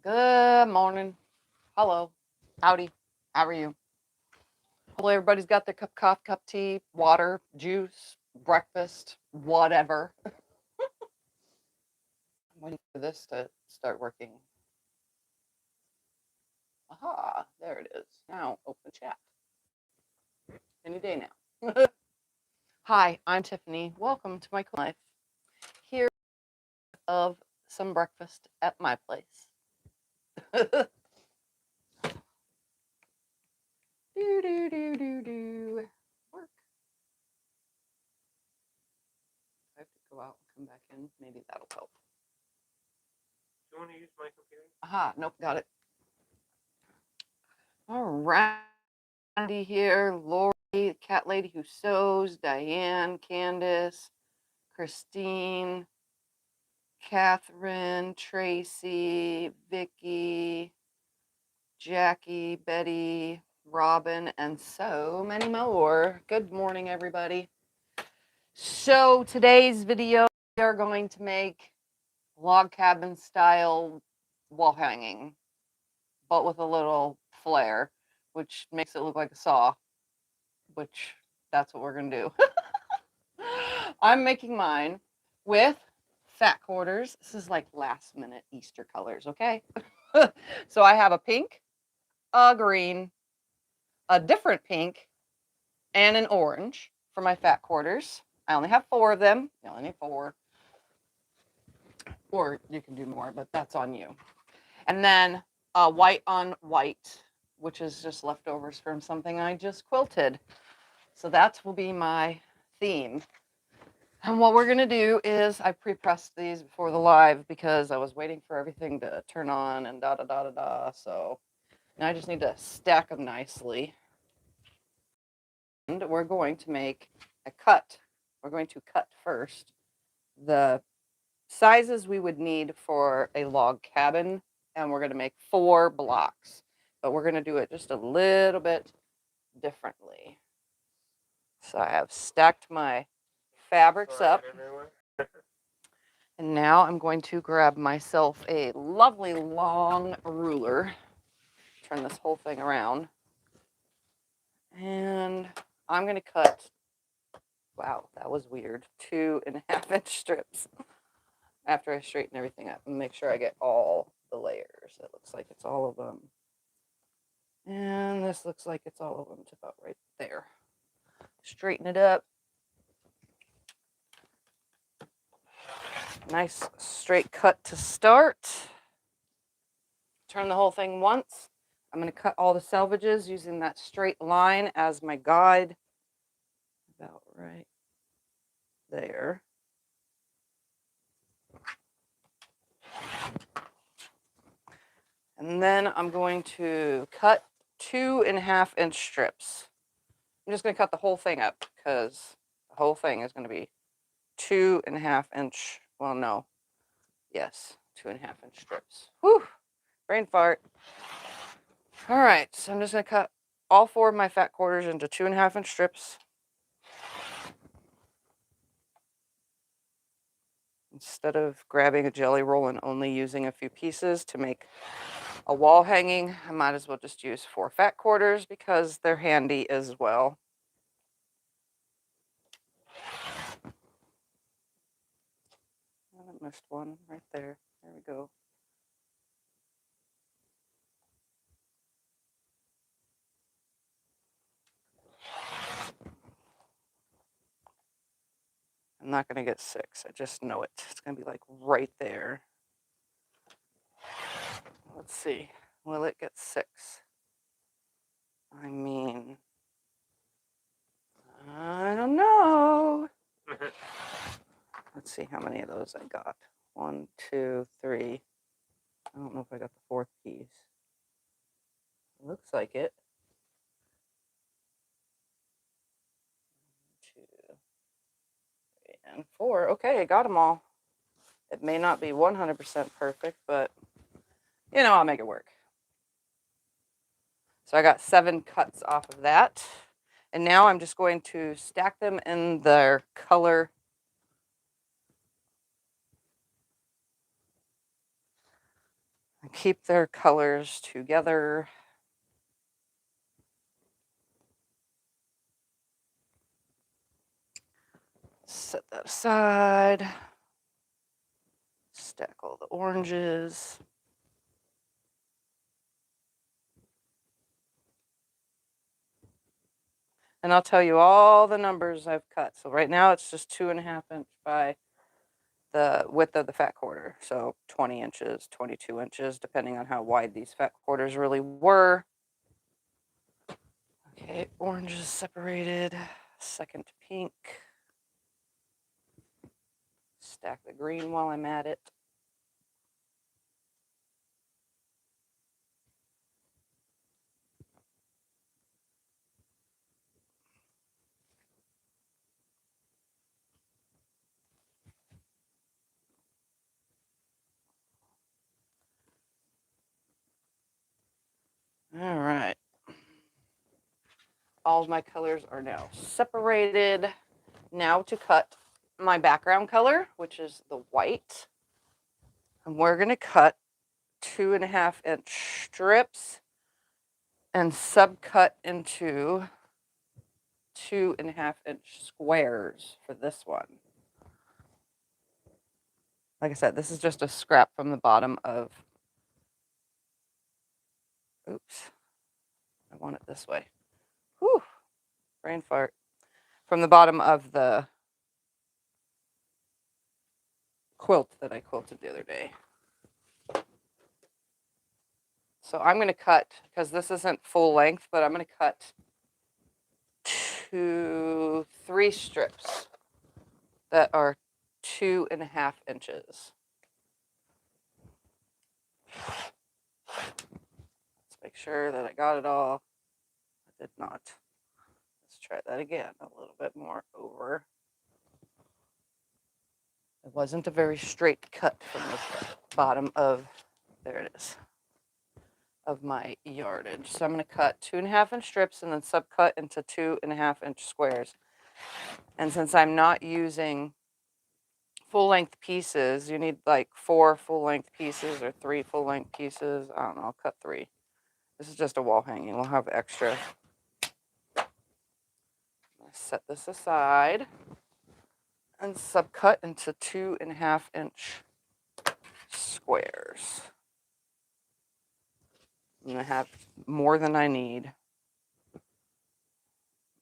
Good morning. Hello. Howdy. How are you? Hopefully everybody's got their cup of coffee, cup of tea, water, juice, breakfast, whatever. I'm waiting for this to start working. Aha, there it is. Now open chat. Any day now. Hi, I'm Tiffany. Welcome to my life. Here of some breakfast at my place. Do. Work. I have to go out and come back in. Maybe that'll help. Do you want to use my computer? Aha, nope, got it. All right. Andy here, Lori, the cat lady who sews, Diane, Candace, Christine, Catherine, Tracy, Vicky, Jackie, Betty, Robin, and so many more. Good morning, everybody. So today's video, we are going to make log cabin style wall hanging, but with a little flare, which makes it look like a saw, which that's what we're gonna do. I'm making mine with fat quarters. This is like last minute Easter colors, okay? So I have a pink, a green, a different pink, and an orange for my fat quarters. I only have 4 of them. You only need 4. Or you can do more, but that's on you. And then white on white, which is just leftovers from something I just quilted. So that will be my theme. And what we're gonna do is I pre-pressed these before the live because I was waiting for everything to turn on and da da da da da. So now I just need to stack them nicely. And we're going to make a cut. We're going to cut first the sizes we would need for a log cabin, and we're gonna make 4 blocks, but we're gonna do it just a little bit differently. So I have stacked my fabrics up. And now I'm going to grab myself a lovely long ruler, turn this whole thing around, and I'm going to cut, wow, that was weird, 2.5-inch strips after I straighten everything up and make sure I get all the layers. It looks like it's all of them. And this looks like it's all of them to about right there. Straighten it up. Nice straight cut to start. Turn the whole thing once. I'm going to cut all the selvages using that straight line as my guide. About right there. And then I'm going to cut 2.5-inch strips. I'm just going to cut the whole thing up because the whole thing is going to be 2.5-inch. Well, no. Yes, 2.5-inch strips. Whew. Brain fart. All right, so I'm just going to cut all 4 of my fat quarters into 2.5-inch strips. Instead of grabbing a jelly roll and only using a few pieces to make a wall hanging, I might as well just use 4 fat quarters because they're handy as well. I missed one right there. There we go. I'm not going to get 6. I just know it. It's going to be like right there. Let's see. Will it get 6? I mean, I don't know. Let's see how many of those I got. 1, 2, 3. I don't know if I got the 4th piece. Looks like it. 2, 3, and 4. Okay, I got them all. It may not be 100% perfect, but you know, I'll make it work. So I got 7 cuts off of that. And now I'm just going to stack them in their color. keep their colors together. Set that aside. Stack all the oranges. And I'll tell you all the numbers I've cut. So right now it's just 2.5 inch by the width of the fat quarter. So 20 inches, 22 inches, depending on how wide these fat quarters really were. Okay, orange is separated. Second pink. Stack the green while I'm at it. All right. All of my colors are now separated. Now to cut my background color, which is the white. And we're going to cut 2.5 inch strips and subcut into 2.5 inch squares for this one. Like I said, this is just a scrap from the bottom of, oops, I want it this way. Whew, brain fart. From the bottom of the quilt that I quilted the other day. So I'm going to cut, because this isn't full length, but I'm going to cut 3 strips that are 2.5 inches. Let's make sure that I got it all. I did not. Let's try that again, a little bit more over. It wasn't a very straight cut from the bottom of, there it is, of my yardage. So I'm going to cut 2.5 inch strips and then subcut into 2.5 inch squares. And since I'm not using full length pieces, you need like 4 full length pieces or 3 full length pieces. I don't know, I'll cut 3. This is just a wall hanging. We'll have extra. Set this aside and subcut into 2.5 inch squares. I'm going to have more than I need. I'm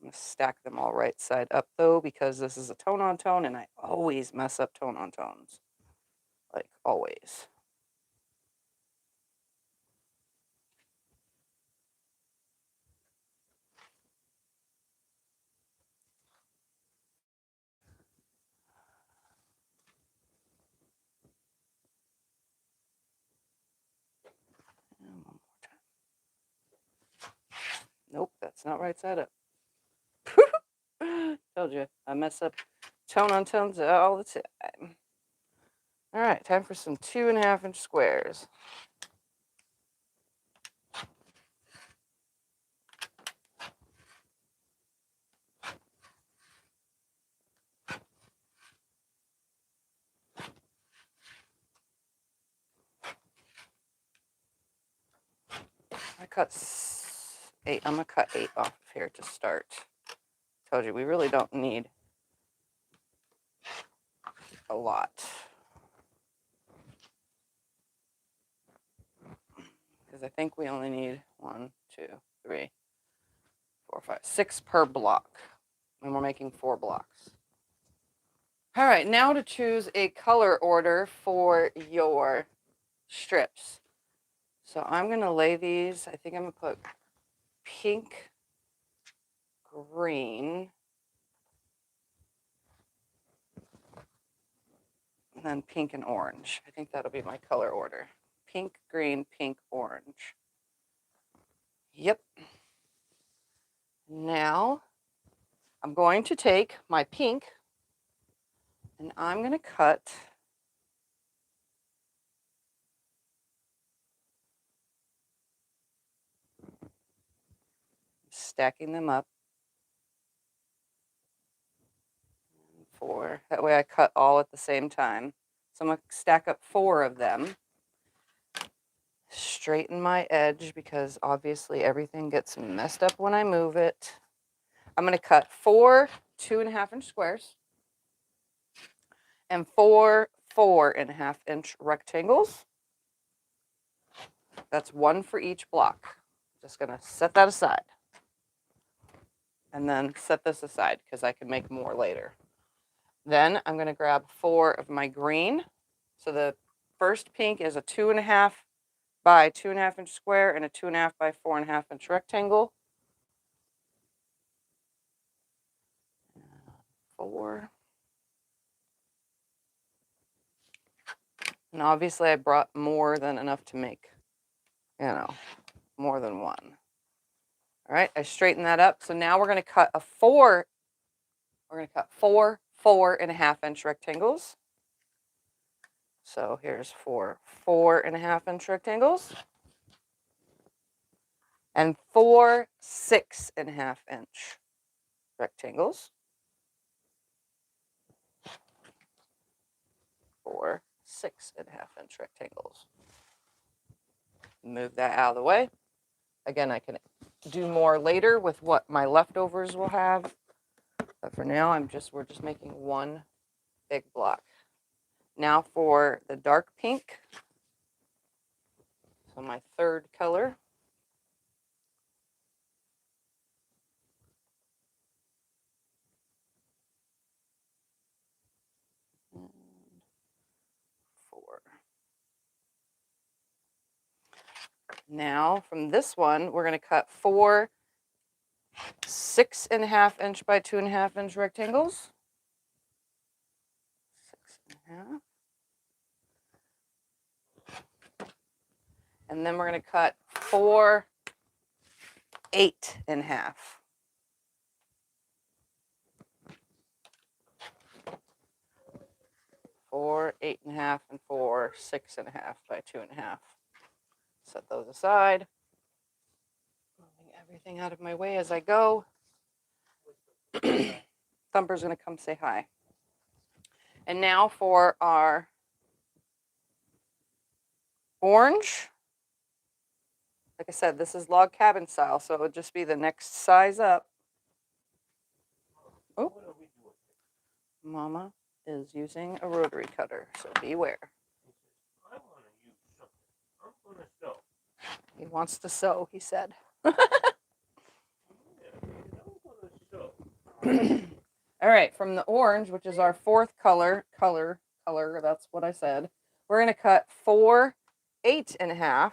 going to stack them all right side up though, because this is a tone on tone and I always mess up tone on tones. Like always. And one more time. Nope, that's not right side up. Told you, I mess up tone on tones all the time. All right, time for some 2.5 inch squares. I cut 8. I'm gonna cut 8 off of here to start. Told you we really don't need a lot, because I think we only need 1, 2, 3, 4, 5, 6 per block, and we're making 4 blocks. All right, now to choose a color order for your strips. So I'm gonna lay these. I think I'm gonna put pink, green, and then pink and orange. I think that'll be my color order. Pink, green, pink, orange. Yep. Now I'm going to take my pink and I'm going to cut stacking them up. 4. That way I cut all at the same time. So I'm going to stack up 4 of them. Straighten my edge because obviously everything gets messed up when I move it. I'm going to cut 4 2.5-inch squares and 4 4.5-inch rectangles. That's 1 for each block. Just going to set that aside. And then set this aside because I can make more later. Then I'm going to grab 4 of my green. So the first pink is a 2.5 by 2.5-inch square and a 2.5 by 4.5-inch rectangle. 4. And obviously I brought more than enough to make, more than one. All right, I straightened that up. So now we're going to cut a 4. We're going to cut 4 4.5-inch rectangles. So here's 4 4.5-inch rectangles. And 4 6.5-inch rectangles. 4 6.5-inch rectangles. Move that out of the way. Again, I can do more later with what my leftovers will have. But for now, we're just making one big block. Now for the dark pink. So my third color. And 4. Now from this one, we're going to cut 4 6.5-inch by 2.5-inch rectangles. 6.5. And then we're going to cut 4 8.5. 4 8.5 and 4 6.5 by 2.5. Set those aside. Moving everything out of my way as I go. Thumper's going to come say hi. And now for our orange. Like I said, this is log cabin style, so it would just be the next size up. Oh, Mama is using a rotary cutter, so beware. I want to use something. I'm going to sew. He wants to sew, he said. Yeah, I'm going to sew. All right, from the orange, which is our fourth color, that's what I said. We're going to cut 4 8.5.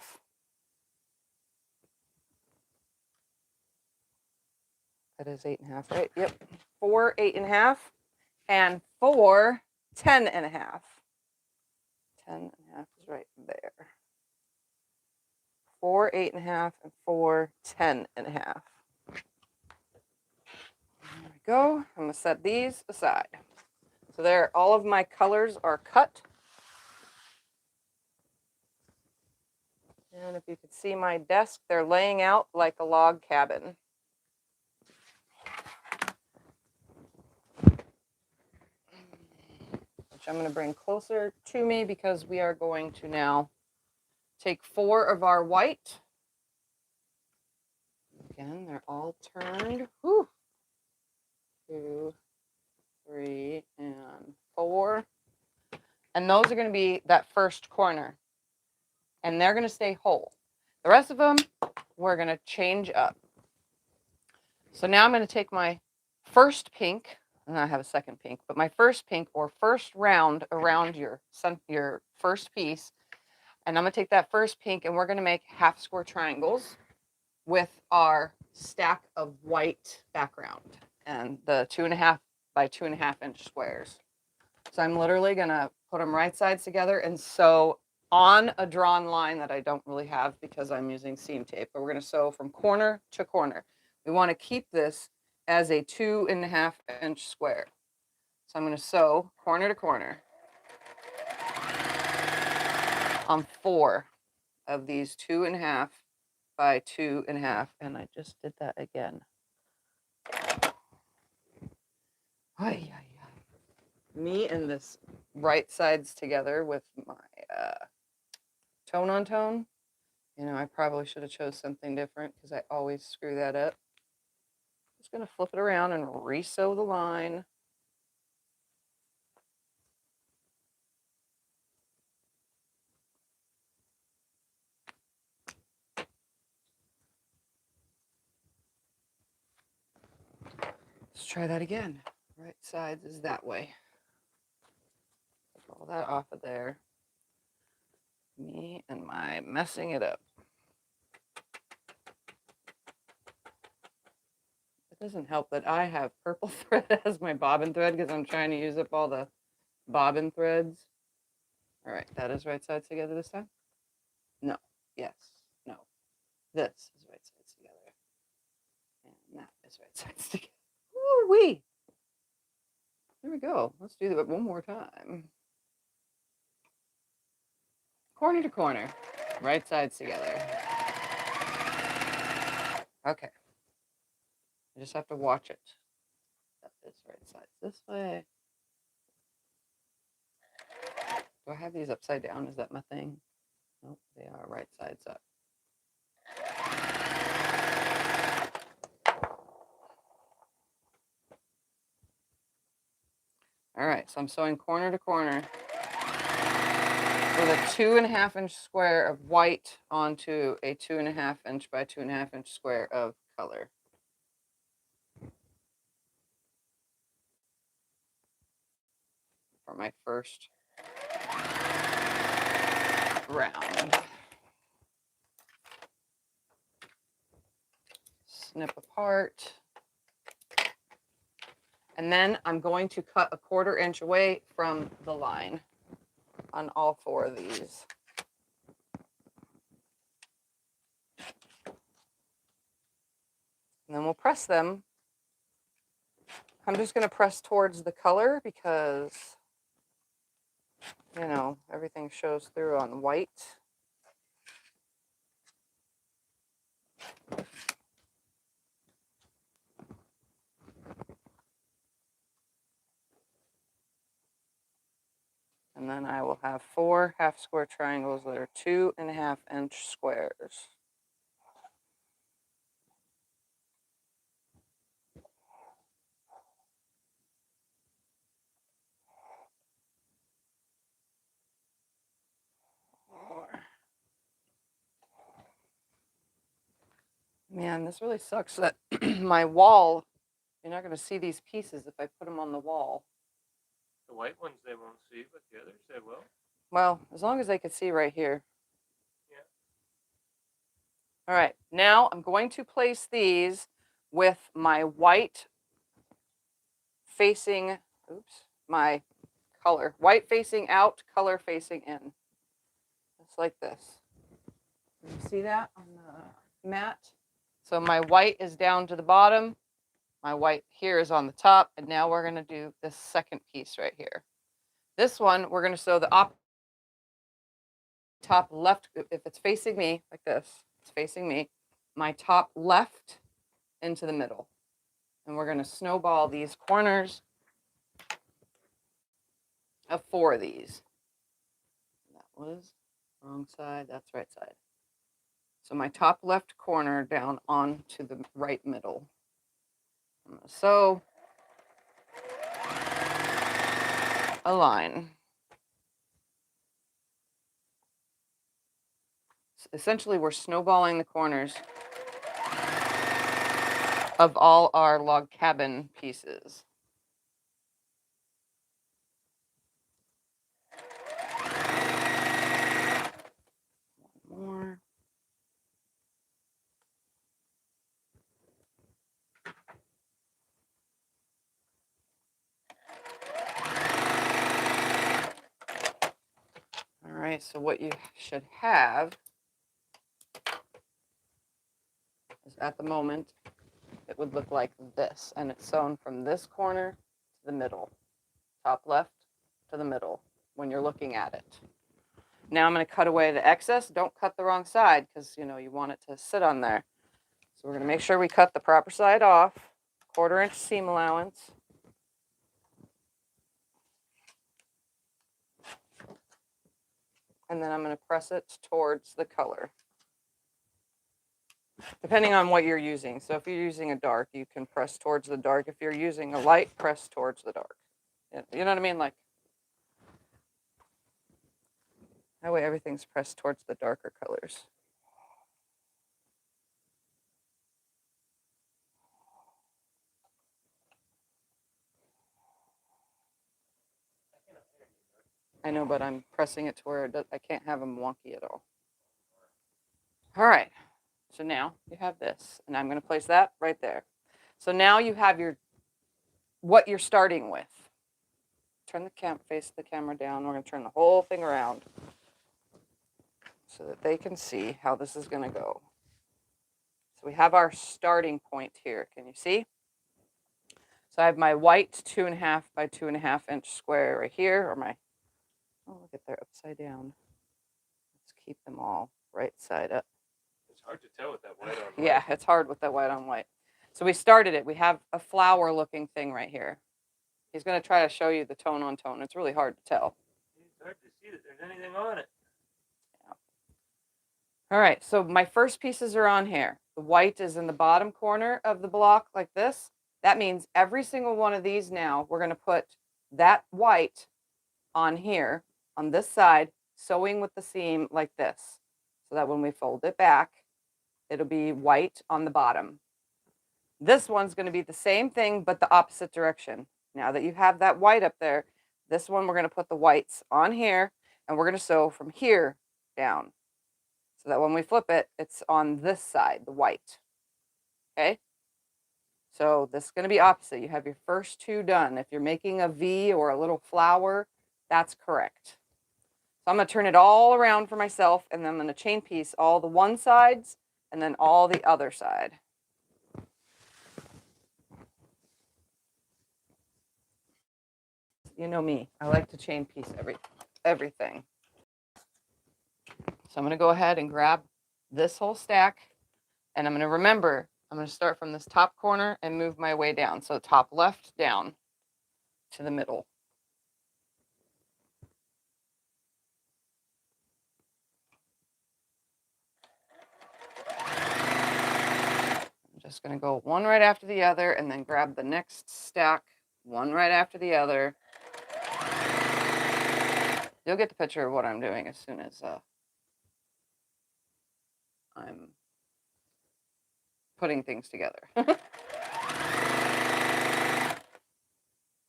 That is 8.5, right? Yep. 4 8.5 and 4 10.5. 10.5 is right there. 4 8.5 and 4 10.5. There we go. I'm going to set these aside. So there, all of my colors are cut. And if you could see my desk, they're laying out like a log cabin. Which I'm going to bring closer to me because we are going to now take 4 of our white. Again, they're all turned. Whew. 2, 3, and 4. And those are going to be that first corner. And they're going to stay whole. The rest of them, we're going to change up. So now I'm going to take my first pink, and I have a second pink, but my first pink or first round around your first piece, and I'm going to take that first pink and we're going to make half square triangles with our stack of white background and the 2.5 by 2.5-inch squares. So I'm literally going to put them right sides together and sew on a drawn line that I don't really have because I'm using seam tape, but we're going to sew from corner to corner. We want to keep this as a 2.5-inch square. So I'm going to sew corner to corner on 4 of these 2.5 by 2.5, and I just did that again. Ay, ay, ay. Me and this right sides together with my tone on tone You know, I probably should have chose something different because I always screw that up. Just going to flip it around and re-sew the line. Let's try that again. Right sides is that way. Take all that off of there. Me and my messing it up. It doesn't help that I have purple thread as my bobbin thread because I'm trying to use up all the bobbin threads. All right, that is right sides together this time? No. Yes. No. This is right sides together. And that is right sides together. Woo-wee. There we go. Let's do that one more time. Corner to corner, right sides together. Okay. I just have to watch it. That is right sides this way. Do I have these upside down? Is that my thing? Nope, they are right sides up. All right, so I'm sewing corner to corner with a 2.5 inch square of white onto a 2.5 inch by 2.5 inch square of color. For my first round. Snip apart. And then I'm going to cut a 1/4 inch away from the line on all 4 of these. And then we'll press them. I'm just going to press towards the color because, you know, everything shows through on white. And then I will have 4 half square triangles that are 2.5 inch squares. Man, this really sucks that my wall, you're not going to see these pieces if I put them on the wall. The white ones they won't see, but the others they will. Well, as long as they can see right here. Yeah. All right, now I'm going to place these with my white facing, my color. White facing out, color facing in. Just like this. Can you see that on the mat? So my white is down to the bottom. My white here is on the top. And now we're going to do this second piece right here. This one, we're going to sew the top left. If it's facing me like this, it's facing me. My top left into the middle. And we're going to snowball these corners of 4 of these. That was wrong side. That's right side. So my top left corner down onto the right middle. I'm going to sew a line. Essentially, we're snowballing the corners of all our log cabin pieces. One more. All right, so what you should have is at the moment, it would look like this, and it's sewn from this corner to the middle, top left to the middle when you're looking at it. Now I'm going to cut away the excess. Don't cut the wrong side because, you know, you want it to sit on there. So we're going to make sure we cut the proper side off, 1/4 inch seam allowance. And then I'm going to press it towards the color. depending on what you're using. So if you're using a dark, you can press towards the dark. If you're using a light, press towards the dark. You know what I mean? Like, that way everything's pressed towards the darker colors. I know, but I'm pressing it to where I can't have them wonky at all. All right, so now you have this, and I'm going to place that right there. So now you have what you're starting with. Turn the face the camera down. We're going to turn the whole thing around so that they can see how this is going to go. So we have our starting point here. Can you see? So I have my white 2.5 by 2.5 inch square right here, or my, oh, look at they're upside down. Let's keep them all right side up. It's hard to tell with that white on white. Yeah, it's hard with that white on white. So we started it. We have a flower looking thing right here. He's going to try to show you the tone on tone. It's really hard to tell. It's hard to see that there's anything on it. Yeah. All right, so my first pieces are on here. The white is in the bottom corner of the block like this. That means every single one of these now, we're going to put that white on here, on this side, sewing with the seam like this. So that when we fold it back, it'll be white on the bottom. This one's going to be the same thing, but the opposite direction. Now that you have that white up there, this one we're going to put the whites on here, and we're going to sew from here down. So that when we flip it, it's on this side, the white. Okay? So this is going to be opposite. You have your first two done. If you're making a V or a little flower, that's correct. So I'm going to turn it all around for myself, and then I'm going to chain piece all the one sides and then all the other side. You know me, I like to chain piece everything. So I'm going to go ahead and grab this whole stack, and I'm going to remember, I'm going to start from this top corner and move my way down. So top left down to the middle. I'm just going to go one right after the other and then grab the next stack, one right after the other. You'll get the picture of what I'm doing as soon as I'm putting things together.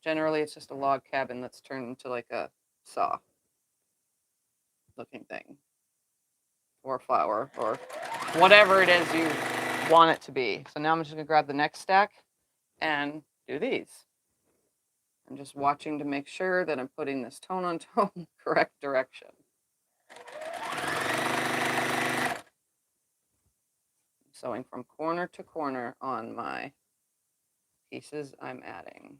Generally, it's just a log cabin that's turned into like a saw looking thing, or a flower, or whatever it is you want it to be. So now I'm just going to grab the next stack and do these. I'm just watching to make sure that I'm putting this tone on tone correct direction. Sewing from corner to corner on my pieces I'm adding.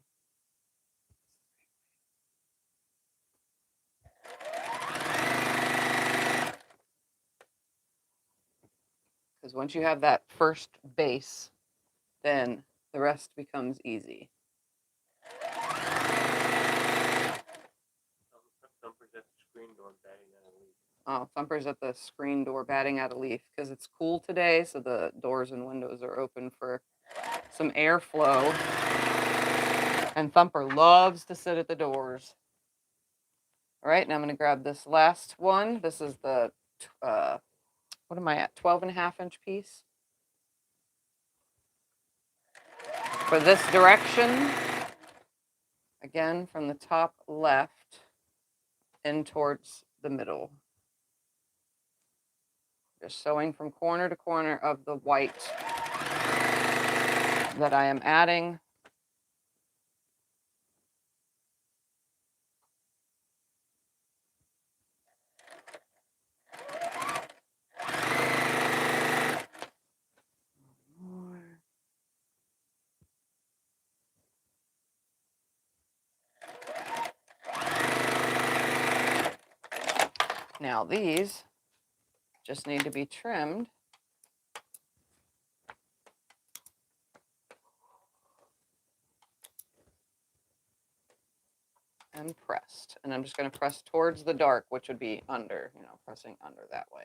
Because once you have that first base, then the rest becomes easy. Thumper's at the screen door batting out a leaf. Oh, Thumper's at the screen door batting out a leaf because it's cool today, so the doors and windows are open for some airflow. And Thumper loves to sit at the doors. All right, now I'm going to grab this last one. This is the, what am I at, 12.5 inch piece. For this direction, again, from the top left in towards the middle. Just sewing from corner to corner of the white that I am adding. Now these just need to be trimmed and pressed. And I'm just going to press towards the dark, which would be under, pressing under that way.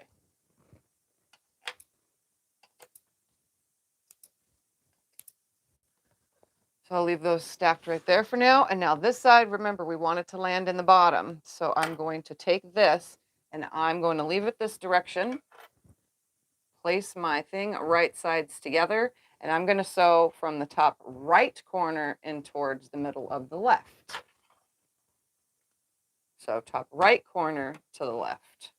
So I'll leave those stacked right there for now. And now this side, remember, we want it to land in the bottom. So I'm going to take this and I'm going to leave it this direction, place my thing right sides together, and I'm going to sew from the top right corner in towards the middle of the left. So top right corner to the left.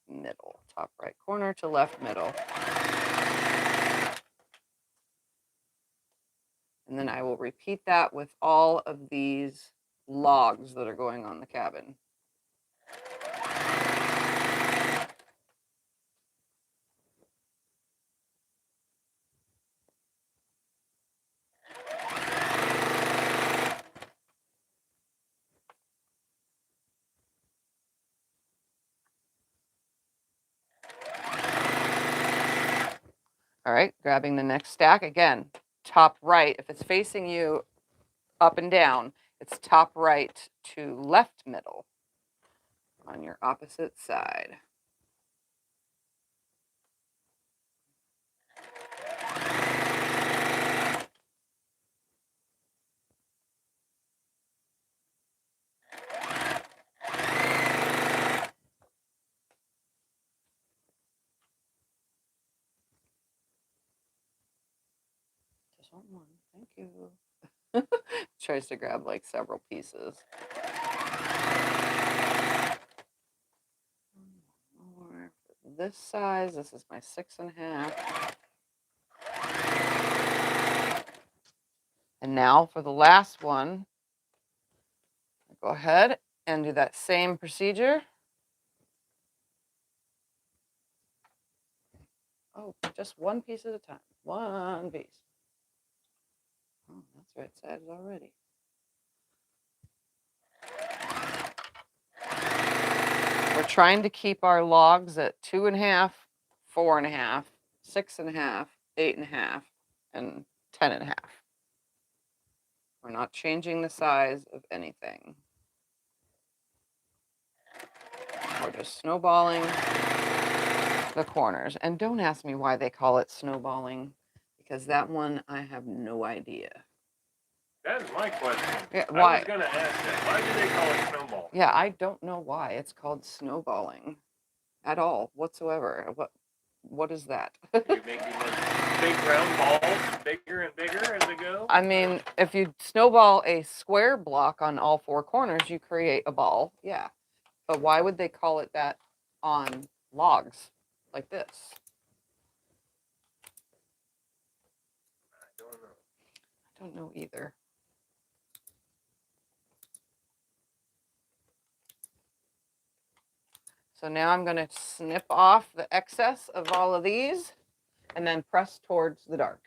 Middle, top right corner to left middle. And then I will repeat that with all of these logs that are going on the cabin. All right, grabbing the next stack again, top right. If it's facing you up and down, it's top right to left middle on your opposite side. Just want one, thank you. Tries to grab like several pieces. More for this size. This is my 6.5. And now for the last one, go ahead and do that same procedure. Oh, just one piece at a time. One piece. Oh, that's right sides already. We're trying to keep our logs at 2.5, 4.5, 6.5, 8.5, and 10.5. We're not changing the size of anything. We're just snowballing the corners. And don't ask me why they call it snowballing, because that one I have no idea. That's my question. Yeah, why? I was going to ask that. Why do they call it snowball? Yeah, I don't know why it's called snowballing at all whatsoever. What is that? Are you making those big round balls bigger and bigger as they go? I mean, if you snowball a square block on all four corners, you create a ball. Yeah. But why would they call it that on logs like this? I don't know. I don't know either. So now I'm going to snip off the excess of all of these and then press towards the dark.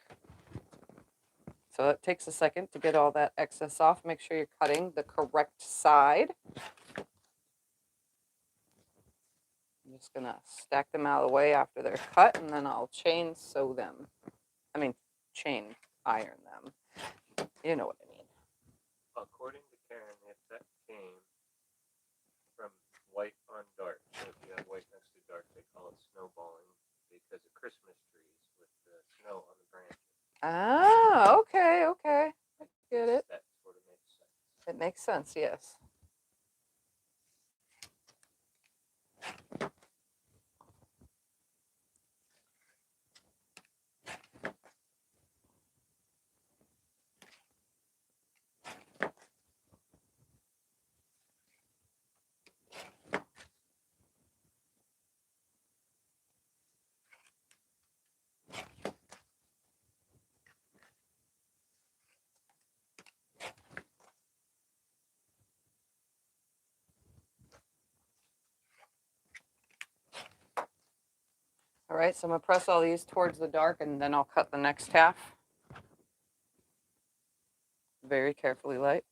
So it takes a second to get all that excess off. Make sure you're cutting the correct side. I'm just going to stack them out of the way after they're cut, and then I'll chain sew them. I mean, chain iron them. You know what I mean. According to Karen, if that came from white on dark, so if you have white next to dark, they call it snowballing because of Christmas trees with the snow on the branches. Ah, okay, okay. I get it. That sort of makes sense. It makes sense, yes. All right, so I'm gonna press all these towards the dark and then I'll cut the next half. Very carefully like.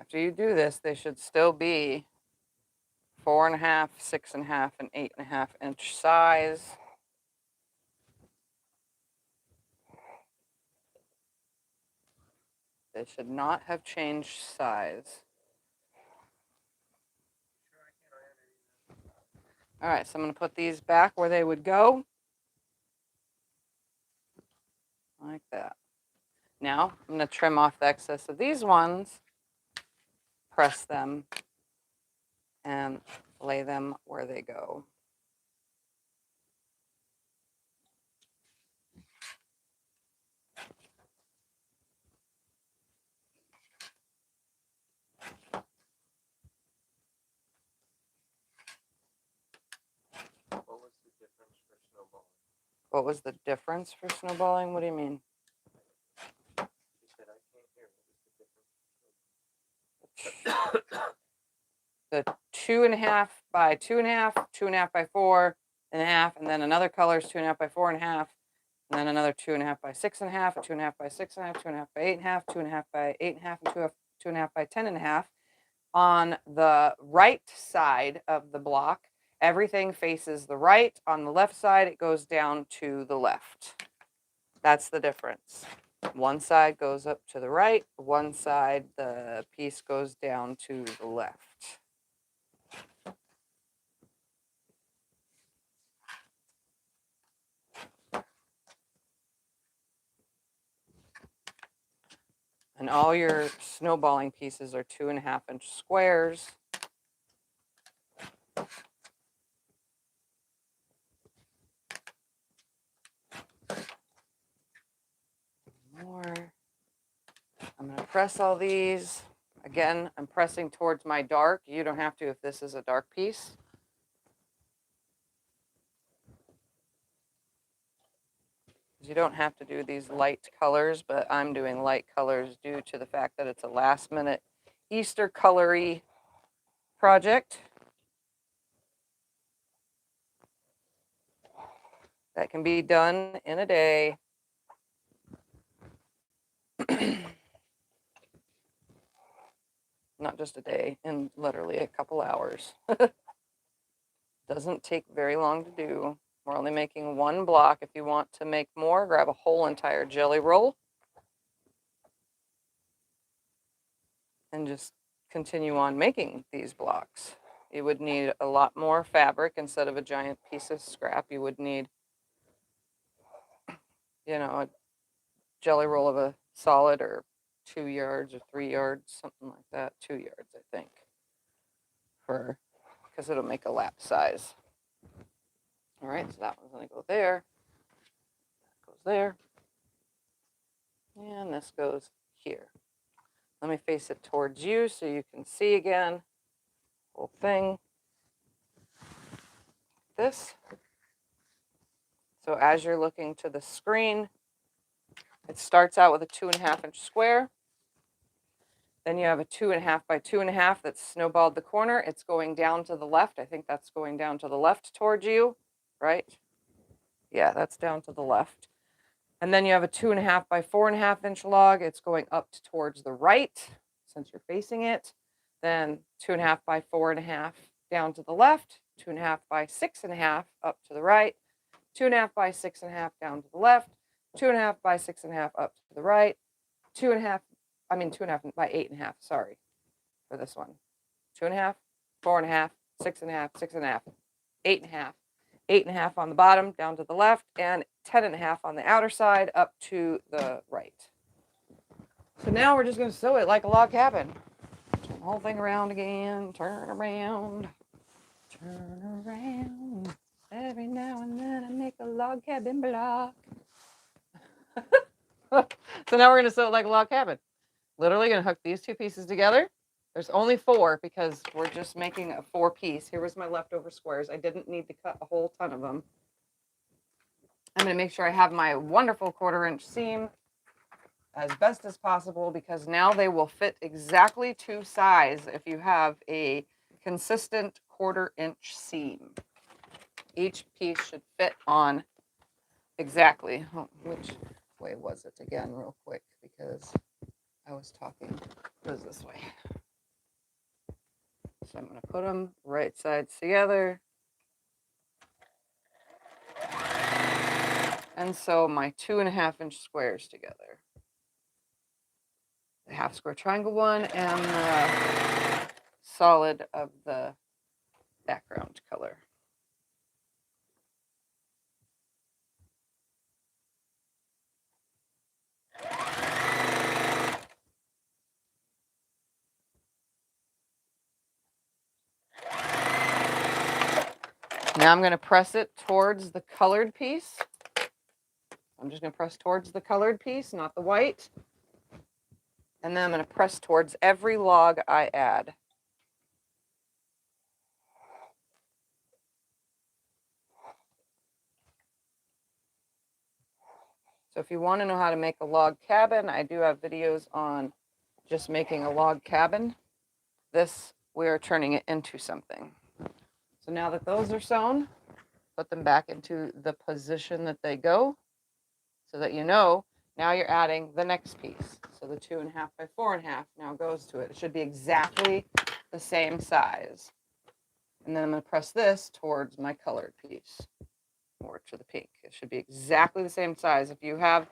after you do this, they should still be 4.5, 6.5, and 8.5 inch size. They should not have changed size. All right, so I'm going to put these back where they would go. Like that. Now I'm going to trim off the excess of these ones, press them, and lay them where they go. What was the difference for snowballing? What was the difference for snowballing? What do you mean? She said, I can't hear. What was the difference? The 2.5 by 2.5, 2.5 by 4.5, and then another color is 2.5 by 4.5, and then another 2.5 by 6.5, 2.5 by 6.5, 2.5 by 8.5, 2.5 by 8.5, and 2.5 by 10.5. On the right side of the block, everything faces the right. On the left side, it goes down to the left. That's the difference. One side goes up to the right, one side, the piece goes down to the left. And all your snowballing pieces are 2.5 inch squares. More. I'm going to press all these. Again, I'm pressing towards my dark. You don't have to if this is a dark piece. You don't have to do these light colors, but I'm doing light colors due to the fact that it's a last minute Easter colory project that can be done in a day. Not just a day, in literally a couple hours. Doesn't take very long to do. We're only making one block. If you want to make more, grab a whole entire jelly roll and just continue on making these blocks. You would need a lot more fabric instead of a giant piece of scrap. You would need, a jelly roll of a solid or 2 yards or 3 yards, something like that. 2 yards, I think, because it'll make a lap size. All right, so that one's going to go there. That goes there. And this goes here. Let me face it towards you so you can see again. Whole thing. This. So as you're looking to the screen, it starts out with a 2.5 inch square. Then you have a 2.5 by 2.5 that's snowballed the corner. It's going down to the left. I think that's going down to the left towards you, right? Yeah, that's down to the left. And then you have a 2.5 by 4.5 inch log. It's going up towards the right since you're facing it. Then 2.5 by 4.5 down to the left. 2.5 by 6.5 up to the right. 2.5 by 6.5 down to the left. 2.5 by 6.5 up to the right. 2.5 by 8.5. Sorry for this one. 2.5, 4.5, 6.5, 6.5, 8.5. 8.5 on the bottom down to the left, and 10.5 on the outer side up to the right. So now we're just going to sew it like a log cabin. Turn the whole thing around again. Turn around. Turn around. Every now and then I make a log cabin block. So now we're going to sew it like a log cabin. Literally going to hook these two pieces together. There's only 4 because we're just making a 4-piece. Here was my leftover squares. I didn't need to cut a whole ton of them. I'm going to make sure I have my wonderful 1/4 inch seam as best as possible because now they will fit exactly to size if you have a consistent 1/4 inch seam. Each piece should fit on exactly. Oh, which way was it again, real quick, because I was talking. It was this way. So I'm going to put them right sides together. And sew my 2.5-inch squares together. The half square triangle one and the solid of the background color. Now I'm going to press it towards the colored piece. I'm just going to press towards the colored piece, not the white. And then I'm going to press towards every log I add. So if you want to know how to make a log cabin, I do have videos on just making a log cabin. This, we are turning it into something. So now that those are sewn, put them back into the position that they go so that you know now you're adding the next piece. So the 2.5 by 4.5 now goes to it. It should be exactly the same size. And then I'm going to press this towards my colored piece or to the pink. It should be exactly the same size if you have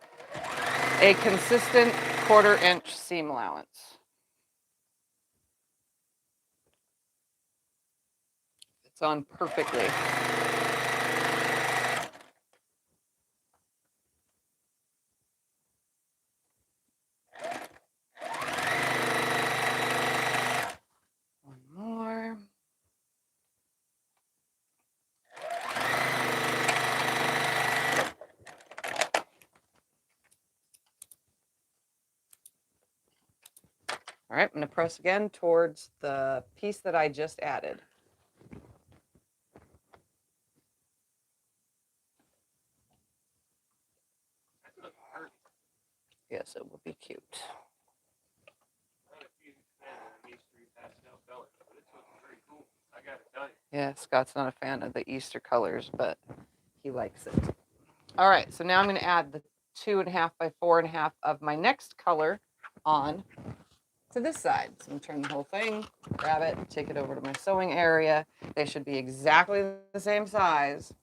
a consistent 1/4 inch seam allowance. It's on perfectly. One more. All right, I'm going to press again towards the piece that I just added. Yes, it will be cute. Not a huge fan of these 3 pastel colors, but it's looking pretty cool. I gotta tell you. Yeah, Scott's not a fan of the Easter colors, but he likes it. All right, so now I'm going to add the 2.5 by 4.5 of my next color on to this side. So I'm going to turn the whole thing, grab it, take it over to my sewing area. They should be exactly the same size.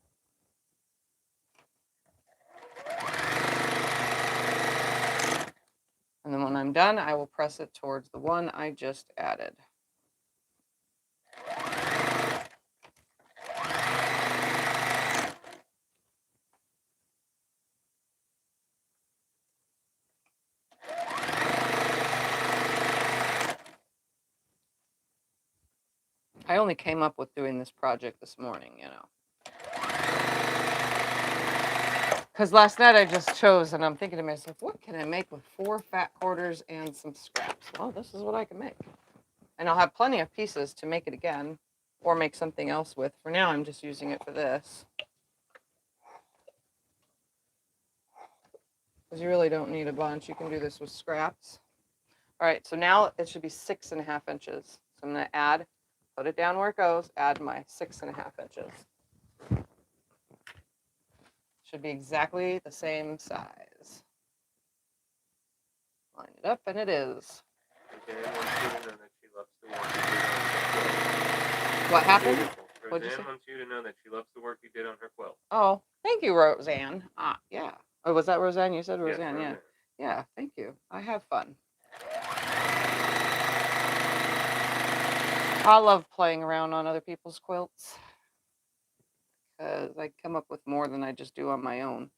And then when I'm done, I will press it towards the one I just added. I only came up with doing this project this morning, you know. Because last night I just chose, and I'm thinking to myself, what can I make with 4 fat quarters and some scraps? Well, this is what I can make. And I'll have plenty of pieces to make it again or make something else with. For now, I'm just using it for this. Because you really don't need a bunch. You can do this with scraps. All right, so now it should be 6.5 inches. So I'm going to add, put it down where it goes, add my 6.5 inches. Should be exactly the same size. Line it up, and it is. What happened? Roseanne wants you to know that she loves the work you did on her quilt. Oh, thank you, Roseanne. Yeah. Oh, was that Roseanne? You said Roseanne, Yes, yeah. Roseanne. Yeah, thank you. I have fun. I love playing around on other people's quilts because I come up with more than I just do on my own.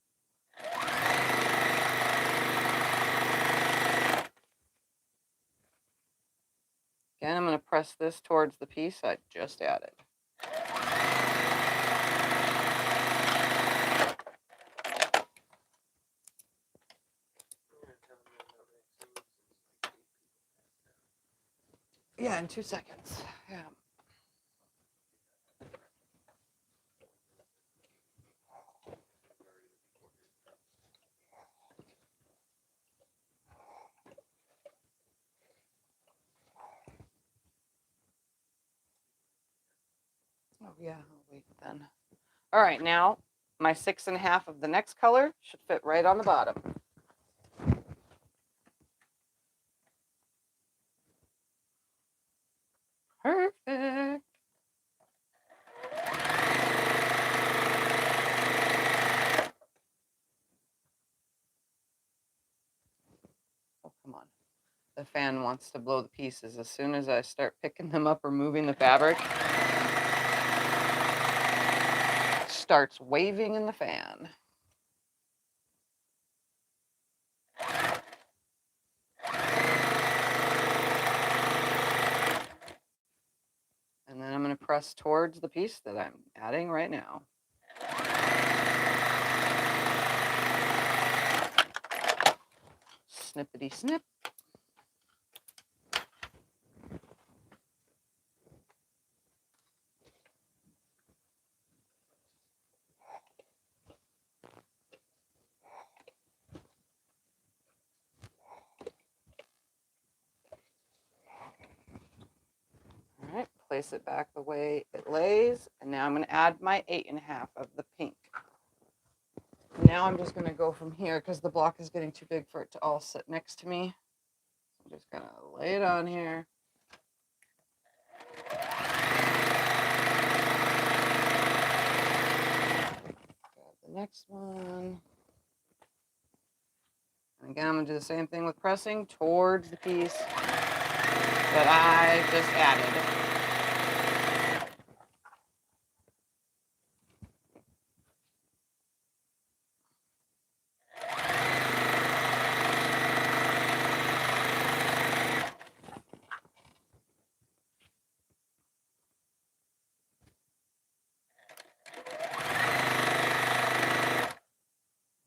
Again, I'm going to press this towards the piece I just added. Yeah, in 2 seconds. Yeah. Oh, yeah, I'll wait then. All right, now my 6.5 of the next color should fit right on the bottom. Perfect. the fan wants to blow the pieces. As soon as I start picking them up or moving the fabric, it starts waving in the fan. And then I'm going to press towards the piece that I'm adding right now. Snippity snip. All right, place it back the way it lays. And now I'm going to add my 8.5 of the pink. Now I'm just going to go from here because the block is getting too big for it to all sit next to me. I'm just going to lay it on here. Grab the next one. And again, I'm going to do the same thing with pressing towards the piece that I just added.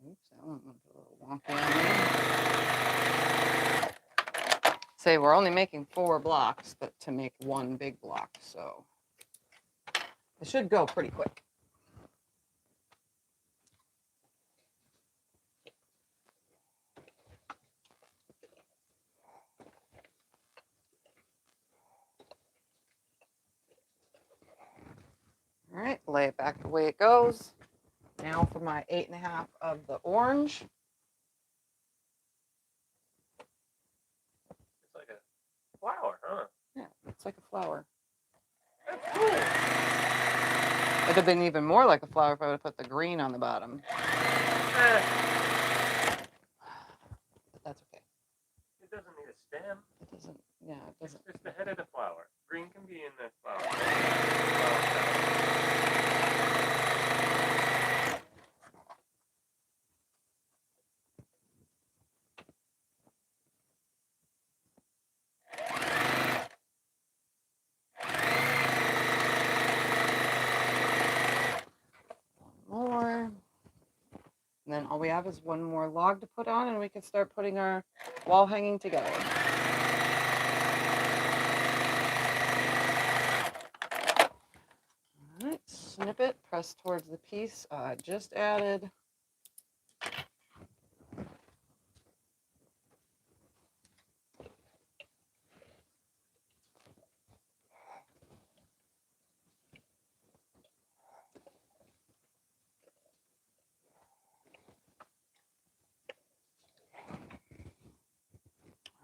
Oops, that one went a little wonky on me. Say we're only making 4 blocks, but to make one big block, so it should go pretty quick. All right, lay it back the way it goes. Now for my 8.5 of the orange. It's like a flower, huh? Yeah, it's like a flower. That's cool. It'd have been even more like a flower if I would have put the green on the bottom. But that's okay. It doesn't need a stem. It doesn't, yeah, it doesn't. It's just the head of the flower. Green can be in the flower. One more. And then all we have is one more log to put on and we can start putting our wall hanging together. All right, snip it, press towards the piece I just added.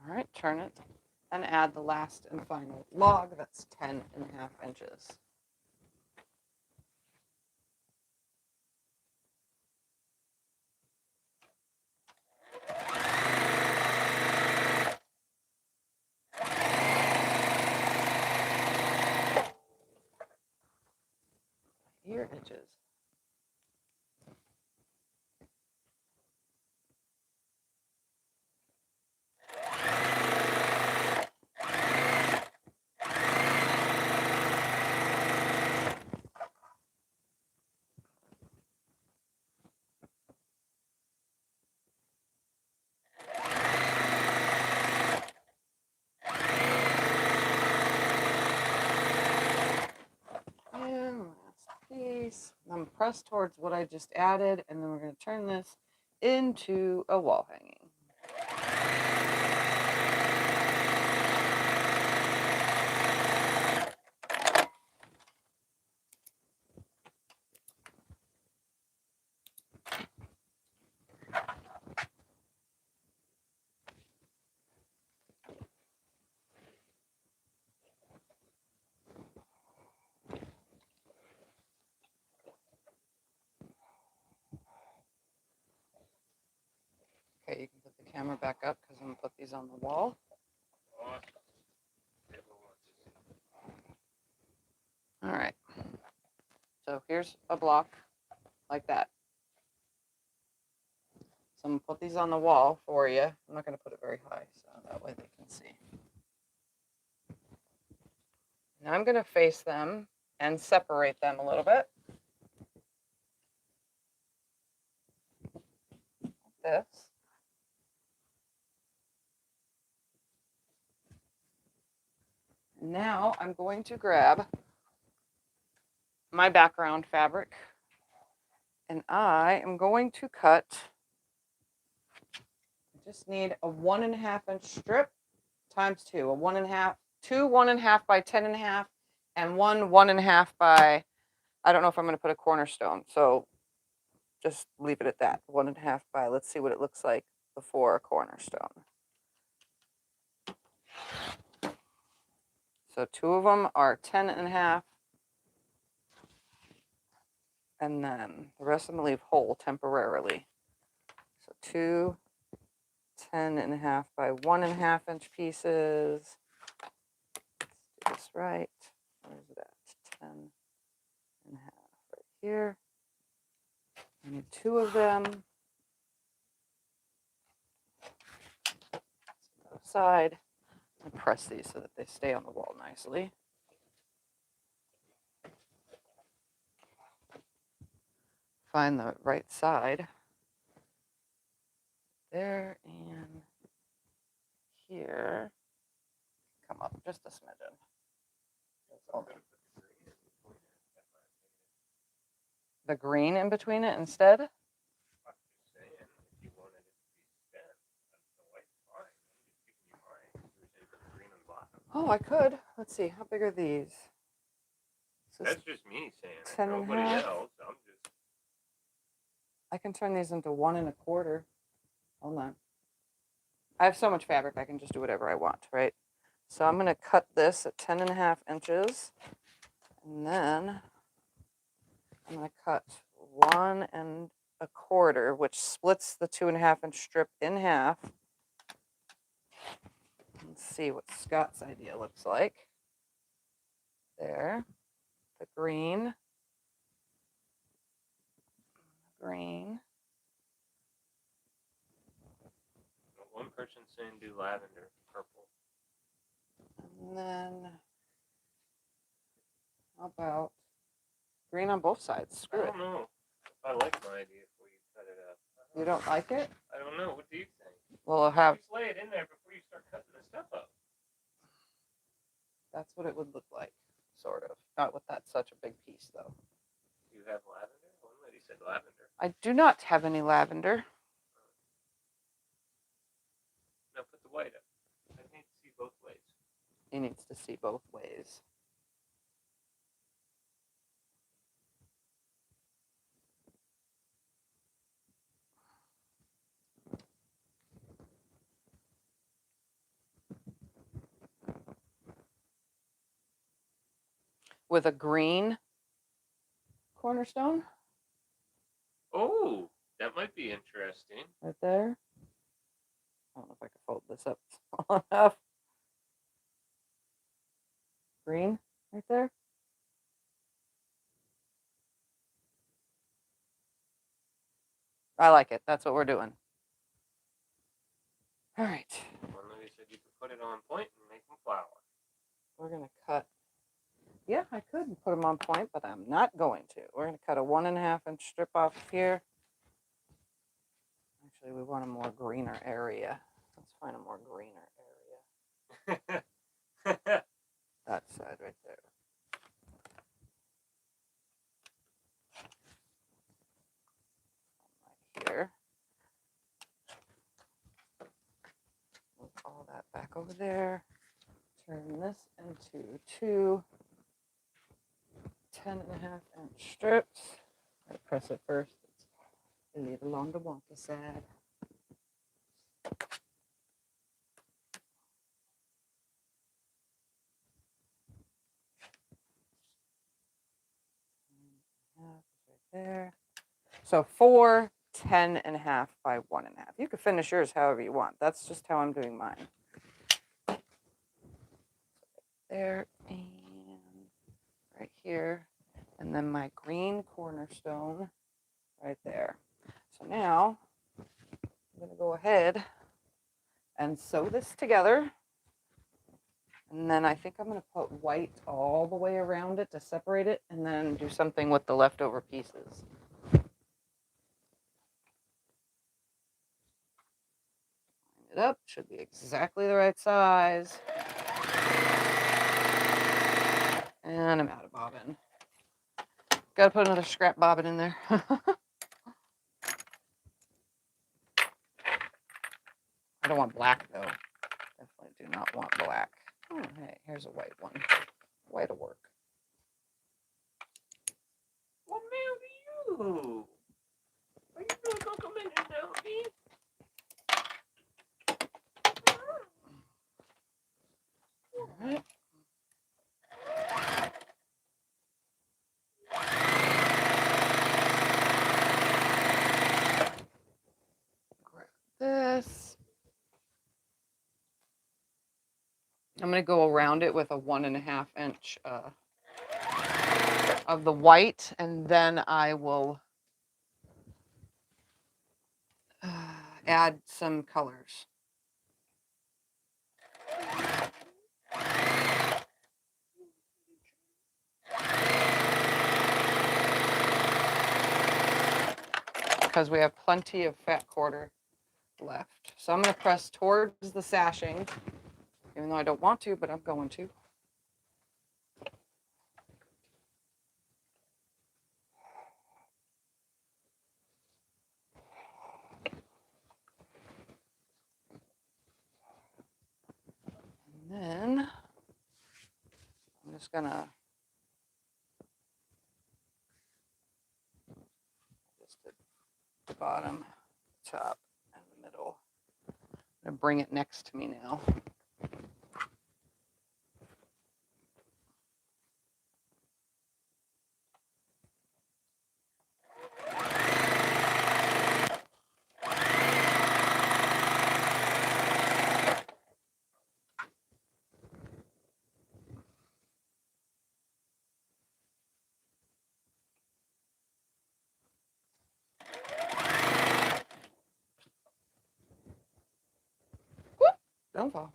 All right, turn it and add the last and final log. That's 10.5 inches. Ear edges. And last piece. I'm pressed towards what I just added, and then we're going to turn this into a wall hanging. Okay, you can put the camera back up because I'm going to put these on the wall. Awesome. Everyone wants to see. All right. So here's a block like that. So I'm going to put these on the wall for you. I'm not going to put it very high, so that way they can see. Now I'm going to face them and separate them a little bit. Like this. Now I'm going to grab my background fabric and I am going to cut. I just need a 1.5 inch strip times 2, a 1.5, 2 1.5 by 10.5, and 1.5 by, I don't know if I'm going to put a cornerstone, so just leave it at that. 1.5 by, let's see what it looks like before a cornerstone. So 2 of them are 10.5, and then the rest I'm going to leave whole temporarily. So 2 10.5 by 1.5 inch pieces. Let's do this right. Where is it at? 10.5 right here. I need 2 of them. Side and press these so that they stay on the wall nicely. Find the right side there and here. Come up just a smidgen. The green in between it instead? I'm just saying, if you wanted it to be spent, the white's fine. I'm just giving you mine. You're saying put the green on the bottom. Oh, I could. Let's see. How big are these? That's just me saying it. 10.5. Nobody else. I'm just. I can turn these into 1.25. Hold on. I have so much fabric, I can just do whatever I want, right? So I'm going to cut this at 10.5 inches. And then I'm going to cut 1.25, which splits the 2.5 inch strip in half. Let's see what Scott's idea looks like. There. The green. Green. One person's saying do lavender, purple. And then, how about green on both sides? Screw it. I don't know. I like my idea before you cut it up. You don't like it? I don't know. What do you think? Well, I'll have. Just lay it in there before you start cutting the stuff up. That's what it would look like, sort of. Not with that such a big piece, though. Do you have lavender? One lady said lavender. I do not have any lavender. No, put the white up. I need to see both ways. He needs to see both ways. With a green cornerstone. Oh, that might be interesting. Right there. I don't know if I can fold this up small enough. Green right there. I like it. That's what we're doing. All right. One lady said you could put it on point and make them flower. We're going to cut. Yeah, I could put them on point, but I'm not going to. We're going to cut a 1.5 inch strip off here. Actually, we want a more greener area. Let's find a more greener area. That side right there. Right here. Move all that back over there. Turn this into 2 10.5 inch strips. I press it first. It's a little on the wonky side. Right there. So 4 10.5 by 1.5. You can finish yours however you want. That's just how I'm doing mine. there and right here. And then my green cornerstone right there. So now I'm going to go ahead and sew this together. And then I think I'm going to put white all the way around it to separate it and then do something with the leftover pieces. Line it up, should be exactly the right size. And I'm out of bobbin. Got to put another scrap bobbin in there. I don't want black though. Definitely do not want black. Oh, hey, here's a white one. White will work. What man are you? Are you really gonna come in and help me? All right. Grab this. I'm going to go around it with a 1.5 inch of the white, and then I will add some colors. Because we have plenty of fat quarter left. So I'm going to press towards the sashing, even though I don't want to, but I'm going to. And then I'm just going to just the bottom, top, and the middle. I'm going to bring it next to me now. Whoop, don't fall.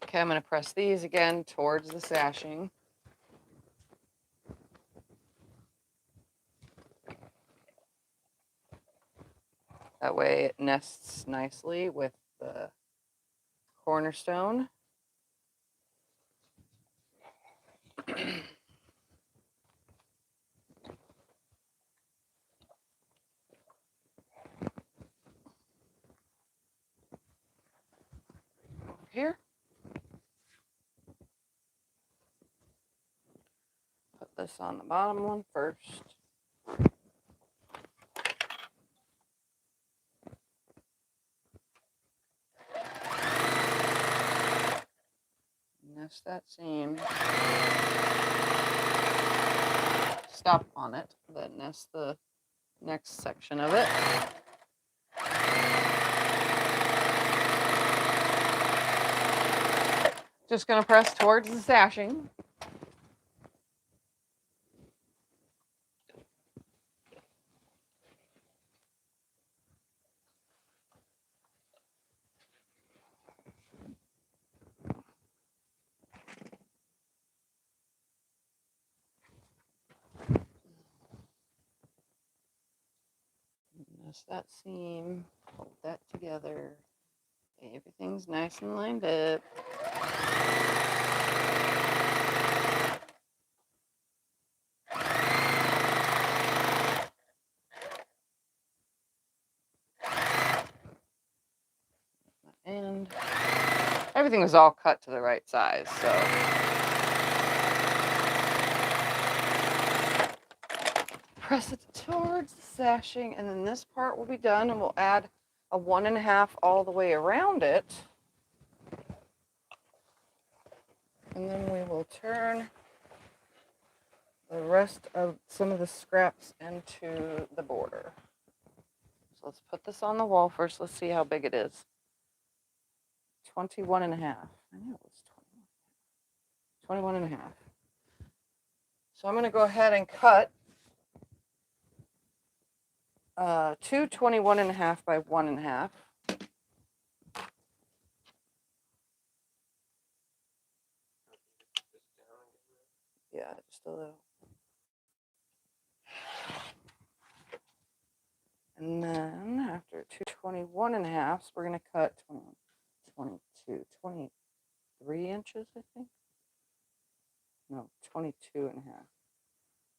Okay, I'm going to press these again towards the sashing. That way it nests nicely with the cornerstone. Here. Put this on the bottom one first. Nest that seam. Stop on it, then nest the next section of it. Just going to press towards the sashing. Nest that seam, hold that together. Everything's nice and lined up. And everything was all cut to the right size, so press it towards the sashing, and then this part will be done, and we'll add a 1.5 all the way around it. And then we will turn the rest of some of the scraps into the border. So let's put this on the wall first. Let's see how big it is. 21 and a half. I knew it was 21 and a half. So I'm going to go ahead and cut two 21 and a half by 1.5. Yeah, just a little. And then after two 21 and a halves, we're going to cut 21, 22, 23 inches, I think. No, 22 and a half.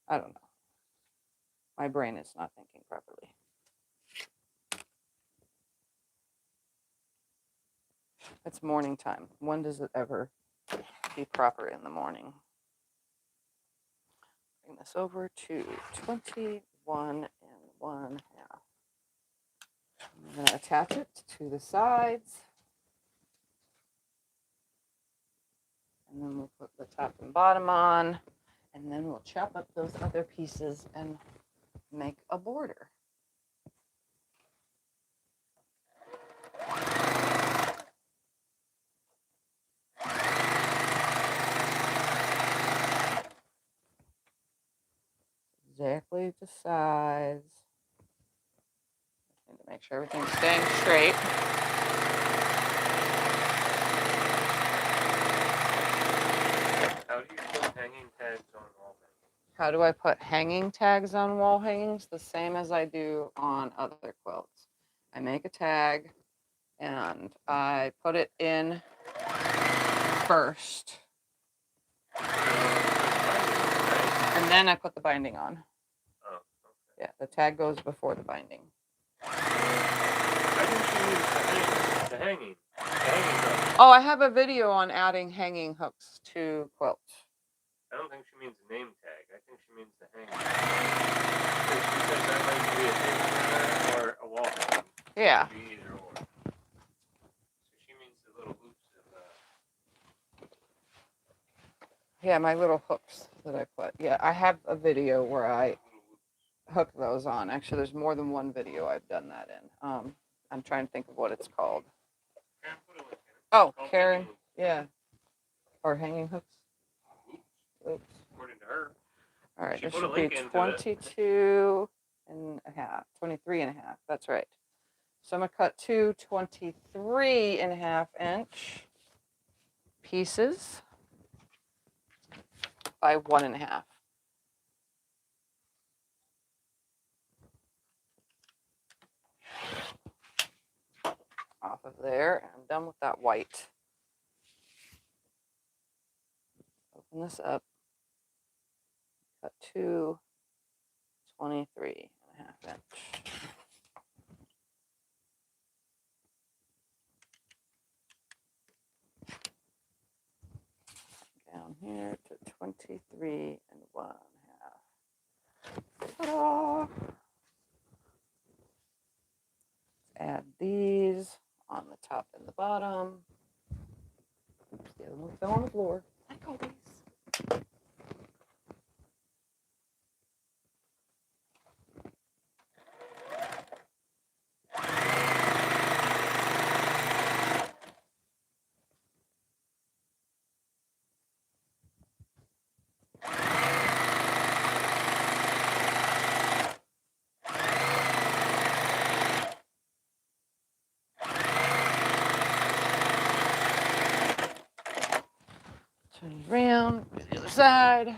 I don't know. My brain is not thinking properly. It's morning time. When does it ever be proper in the morning? Bring this over to 21 and 1/2. I'm going to attach it to the sides. And then we'll put the top and bottom on. And then we'll chop up those other pieces and make a border. Exactly the size. Need to make sure everything's staying straight. How do you put hanging tags on wall hangings? How do I put hanging tags on wall hangings? The same as I do on other quilts. I make a tag and I put it in first. And then I put the binding on. Oh, okay. Yeah, the tag goes before the binding. I think she needs the hanging. The hanging hook. Oh, I have a video on adding hanging hooks to quilts. I don't think she means the name tag. I think she means the hanging. She says that might be a hanging or a wall hanging. Yeah. It could be either or. So she means the little hoops of Yeah, my little hooks that I put. Yeah, I have a video where I hook those on. Actually, there's more than one video I've done that in. I'm trying to think of what it's called. Karen, put a link in it. Oh, Karen. Yeah. Or hanging hooks. Oops. According to her. All right, She this put a should be link into it. 22 and a half. 23 and a half. That's right. So I'm going to cut two 23 and a half inch pieces by 1.5. Off of there, and I'm done with that white. Open this up. Cut two 23 and a half inch. Down here to 23 and 1/2. Ta-da! Add these on the top and the bottom. Oops, the other one fell on the floor. Like always. Turn it around, go to the other side.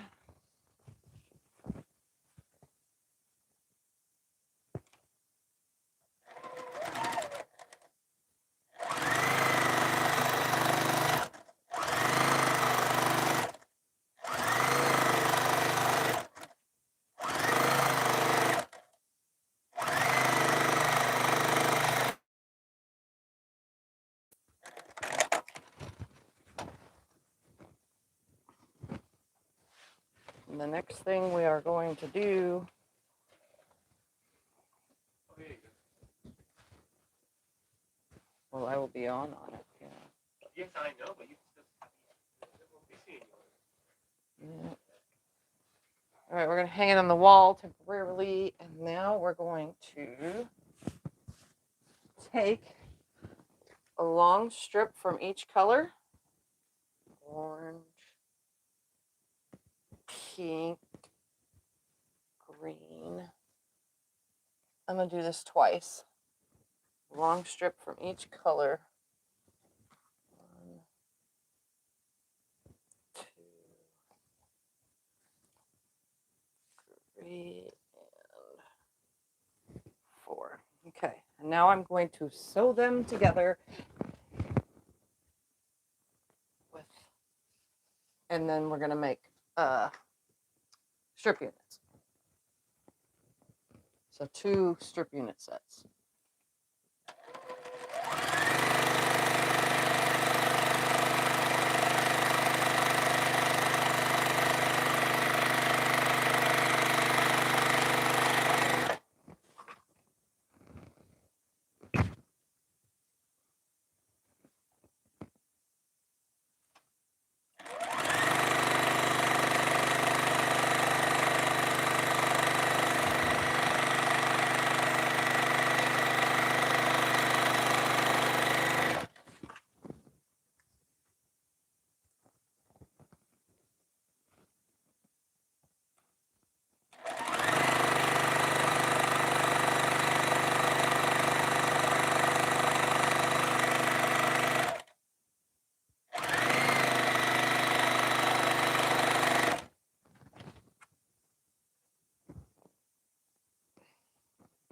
And the next thing we are going to do. Well, I will be on it. Yeah. Yes, I know, but you still won't be seeing yours. Yeah. All right, we're going to hang it on the wall temporarily, and now we're going to take a long strip from each color. Orange, pink, green. I'm going to do this twice. Long strip from each color. 1, 2, 3, and 4. Okay, and now I'm going to sew them together with, and then we're going to make strip units. So 2 strip unit sets.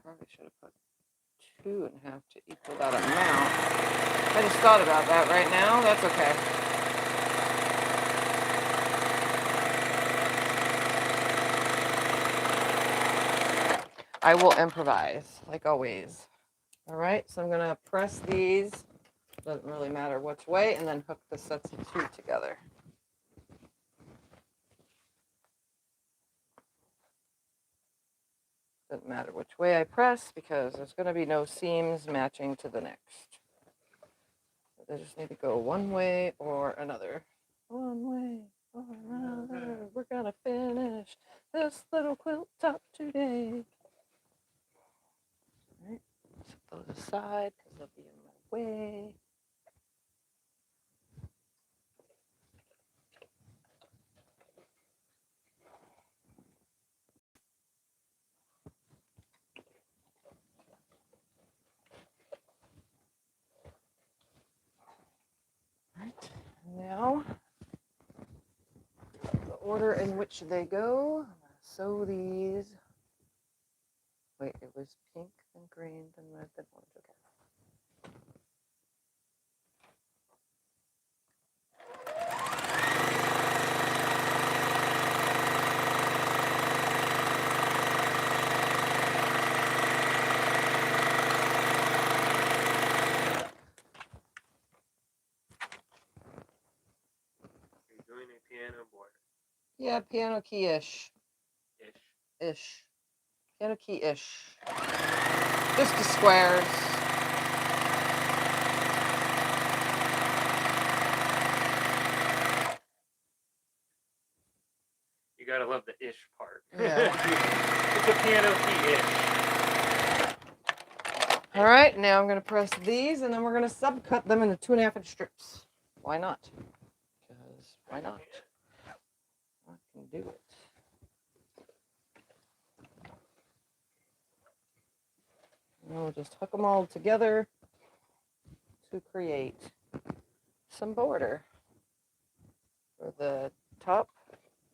Probably should have put 2.5 to equal that amount. I just thought about that right now. That's okay. I will improvise, like always. All right, so I'm going to press these. Doesn't really matter which way, and then hook the sets of 2 together. Doesn't matter which way I press because there's going to be no seams matching to the next. They just need to go one way or another. One way or another. We're going to finish this little quilt top today. All right, set those aside because they'll be in my way. All right, now the order in which they go, I'm going to sew these. Wait, it was pink, then green, then red, then orange. Okay. You're doing a piano border. Yeah, piano key-ish. Ish. Piano key-ish. Just the squares. You gotta love the ish part. Yeah. It's a piano key-ish. All right, now I'm going to press these, and then we're going to subcut them into 2.5-inch strips. Why not? Because why not? I can do it. And we'll just hook them all together to create some border for the top,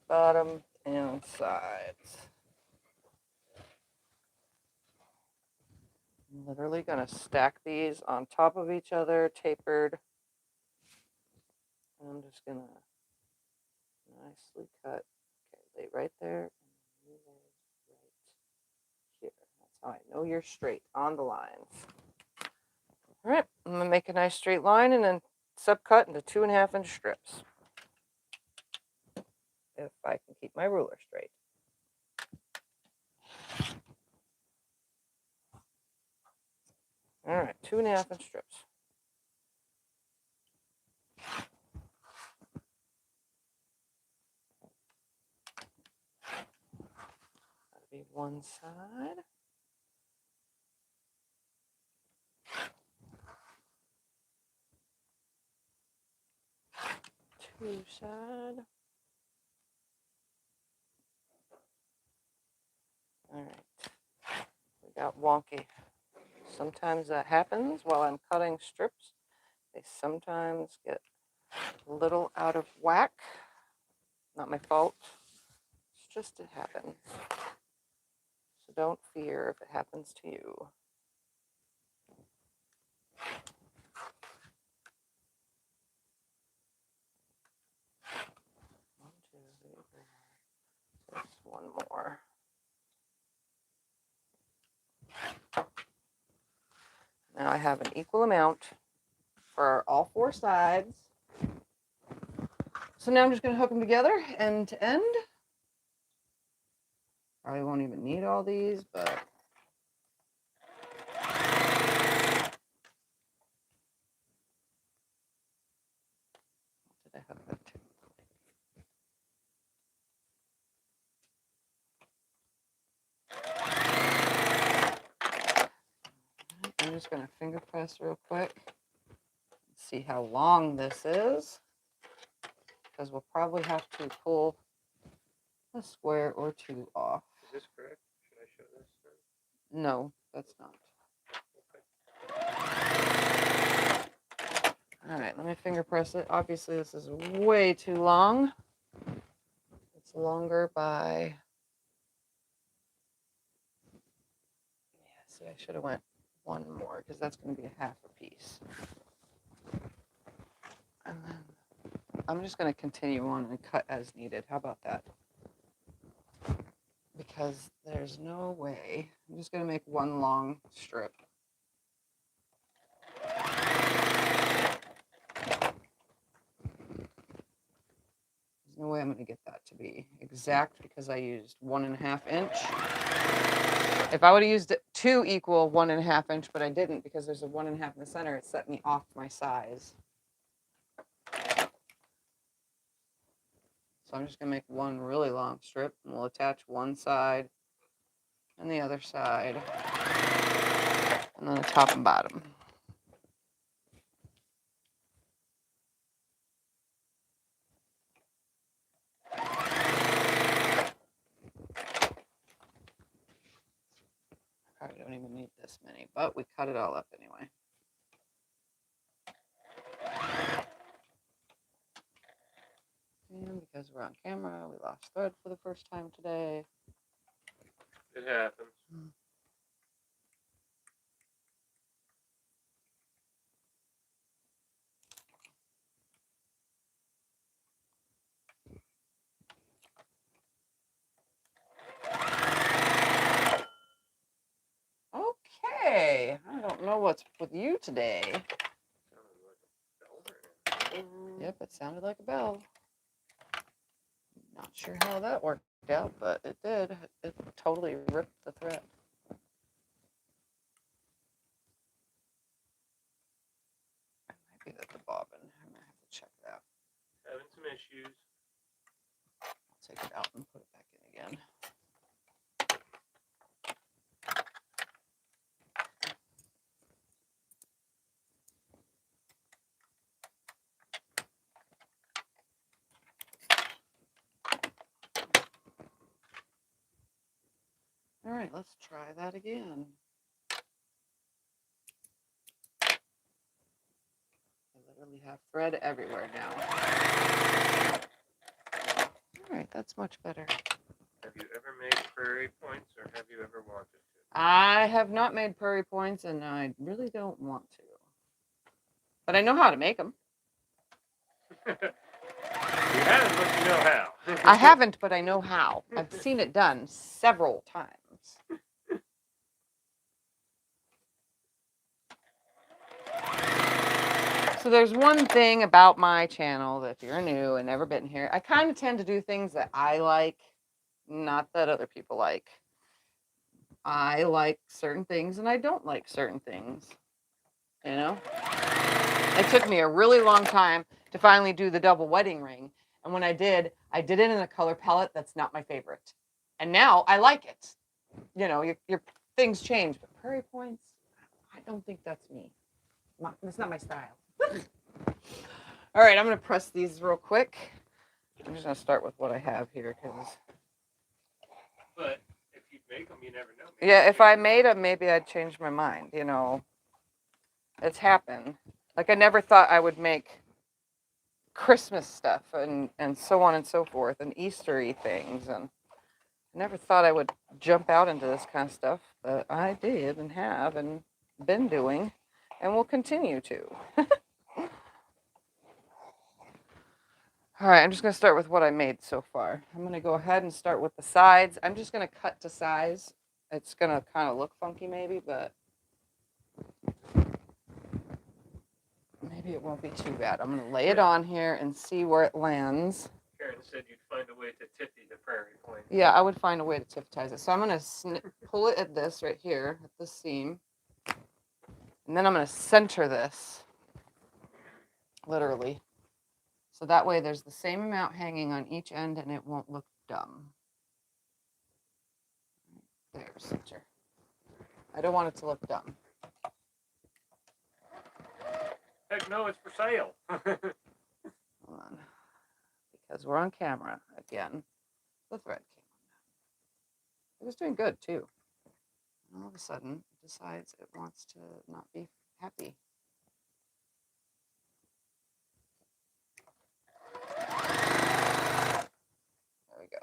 bottom, and sides. I'm literally going to stack these on top of each other, tapered. And I'm just going to nicely cut. Okay, lay right there. And you lay right here. That's how I know you're straight on the lines. All right, I'm going to make a nice straight line and then subcut into 2.5-inch strips. If I can keep my ruler straight. All right, 2.5-inch strips. one side. Two side. All right, we got wonky. Sometimes that happens while I'm cutting strips. They sometimes get a little out of whack. Not my fault. It's just it happens. So don't fear if it happens to you. One, two, three, four. Just one more. Now I have an equal amount for all four sides. So now I'm just going to hook them together end to end. Probably won't even need all these, but did I hook that to? I'm just going to finger press real quick. See how long this is, because we'll probably have to pull a square or two off. Is this correct? Should I show this? No, that's not. All right, let me finger press it. Obviously, this is way too long. It's longer by, yeah, see, I should have went one more because that's going to be a half a piece. And then I'm just going to continue on and cut as needed. How about that? Because there's no way. I'm just going to make one long strip. There's no way I'm going to get that to be exact because I used 1.5 inch. If I would have used 2 equal 1.5 inch, but I didn't because there's a 1.5 in the center, it set me off my size. So I'm just going to make one really long strip, and we'll attach one side and the other side, and then the top and bottom. Probably don't even need this many, but we cut it all up anyway. And because we're on camera, we lost thread for the first time today. It happens. Okay, I don't know what's with you today. Yep, it sounded like a bell. Not sure how that worked out, but it did. It totally ripped the thread. It might be that the bobbin. I might have to check it out. Having some issues. I'll take it out and put it back in again. All right, let's try that again. I literally have thread everywhere now. All right, that's much better. Have you ever made prairie points, or have you ever wanted to? I have not made prairie points, and I really don't want to. But I know how to make them. You haven't, but you know how. I haven't, but I know how. I've seen it done several times. So there's one thing about my channel that if you're new and never been here, I kind of tend to do things that I like, not that other people like. I like certain things and I don't like certain things. You know? It took me a really long time to finally do the double wedding ring. And when I did it in a color palette that's not my favorite. And now I like it. you know, your things change. But prairie points, I don't think that's me. It's not my style. All right, I'm gonna press these real quick. I'm just gonna start with what I have here because. But if you make them, you never know. Yeah, if I made them, maybe I'd change my mind. You know, it's happened. Like I never thought I would make Christmas stuff and so on and so forth and Eastery things, and I never thought I would jump out into this kind of stuff, but I did and have and been doing and will continue to. All right, I'm just going to start with what I made so far. I'm going to go ahead and start with the sides. I'm just going to cut to size. It's going to kind of look funky maybe, but maybe it won't be too bad. I'm going to lay it on here and see where it lands. Karen said you'd find a way to tiffy the prairie point. Yeah, I would find a way to tiffetize it. So I'm going to pull it at this right here, at the seam. And then I'm going to center this, literally. So that way there's the same amount hanging on each end and it won't look dumb. There, center. I don't want it to look dumb. Heck no, it's for sale. Hold on. Because we're on camera again. The thread came on. It was doing good too. And all of a sudden it decides it wants to not be happy. There we go.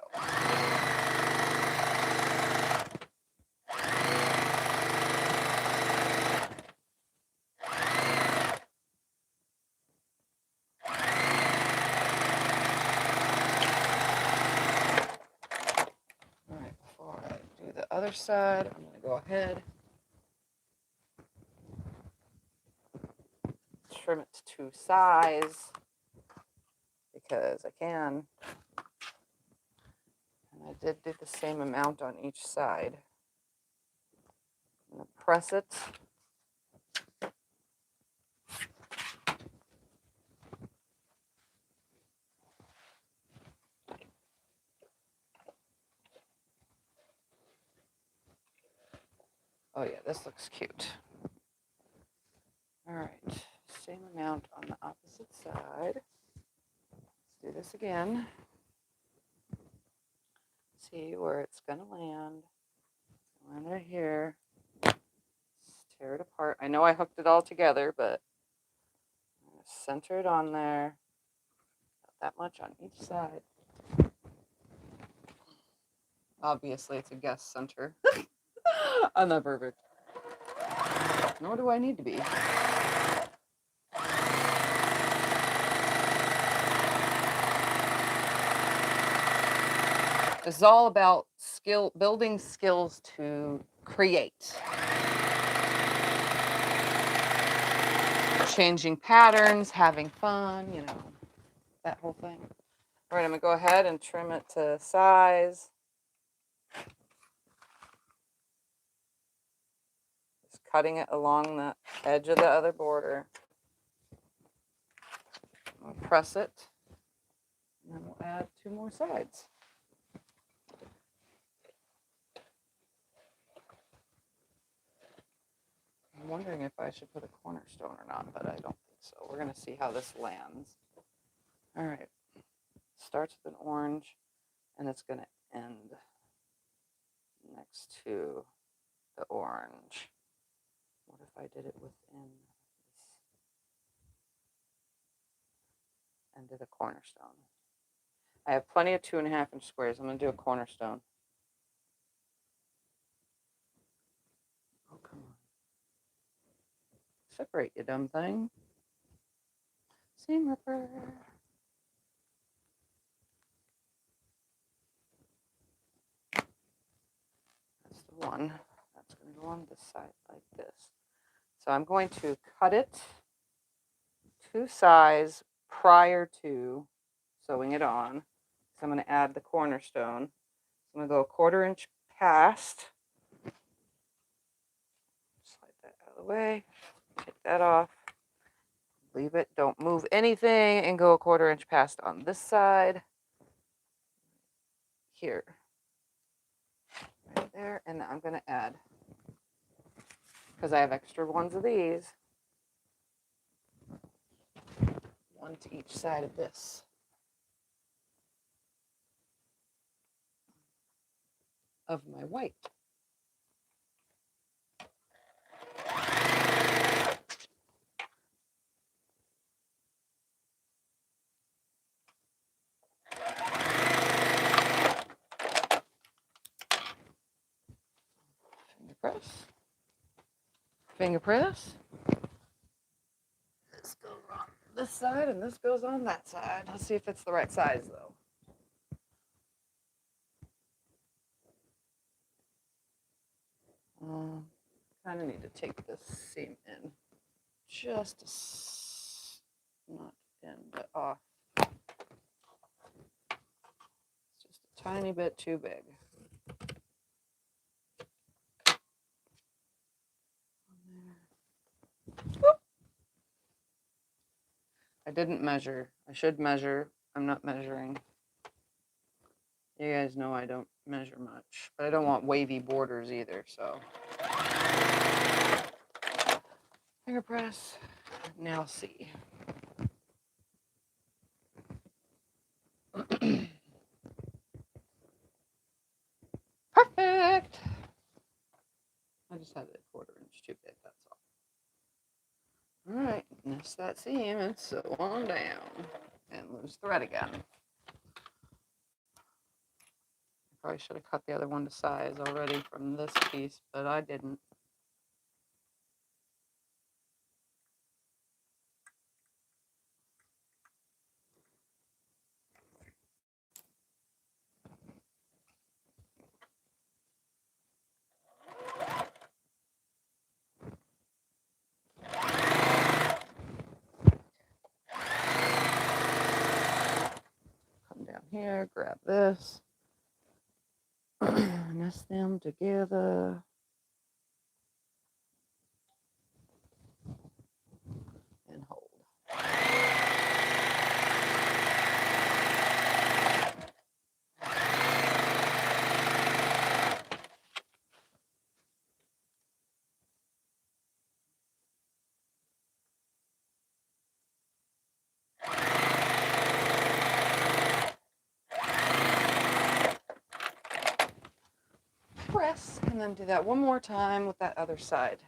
All right, before I do the other side, I'm going to go ahead, trim it to size because I can. And I did do the same amount on each side. I'm going to press it. Oh yeah, this looks cute. All right, same amount on the opposite side. Let's do this again. See where it's gonna land. Land right here. Let's tear it apart. I know I hooked it all together, but I'm gonna center it on there. Not that much on each side. Obviously, it's a guess center. I'm not perfect. Nor do I need to be. This is all about building skills to create. Changing patterns, having fun, you know, that whole thing. All right, I'm gonna go ahead and trim it to size. Just cutting it along the edge of the other border. I'll press it, and then we'll add 2 more sides. I'm wondering if I should put a cornerstone or not, but I don't think so. We're gonna see how this lands. All right, starts with an orange, and it's gonna end next to the orange. What if I did it within this and did a cornerstone? I have plenty of 2.5-inch squares. I'm gonna do a cornerstone. Oh, come on. Separate, you dumb thing. Seam ripper. That's the one. That's going to go on this side like this. So I'm going to cut it to size prior to sewing it on. So I'm going to add the cornerstone. So I'm going to go 1/4 inch past. Slide that out of the way. Take that off. Leave it. Don't move anything and go 1/4 inch past on this side. Here. there, and I'm going to add, because I have extra ones of these, one to each side of this. Of my white. Finger press. Finger press. This goes on this side and this goes on that side. Let's see if it's the right size though. Kind of need to take this seam in just not in, but off. It's just a tiny bit too big. I didn't measure. I should measure. I'm not measuring. You guys know I don't measure much, but I don't want wavy borders either, so. Finger press. Now see. Perfect. I just had it a 1/4 inch too big, that's all. All right, nest that seam and sew on down and loose thread again. I probably should have cut the other one to size already from this piece, but I didn't. Come down here, grab this, nest them together. And hold. Press, and then do that one more time with that other side.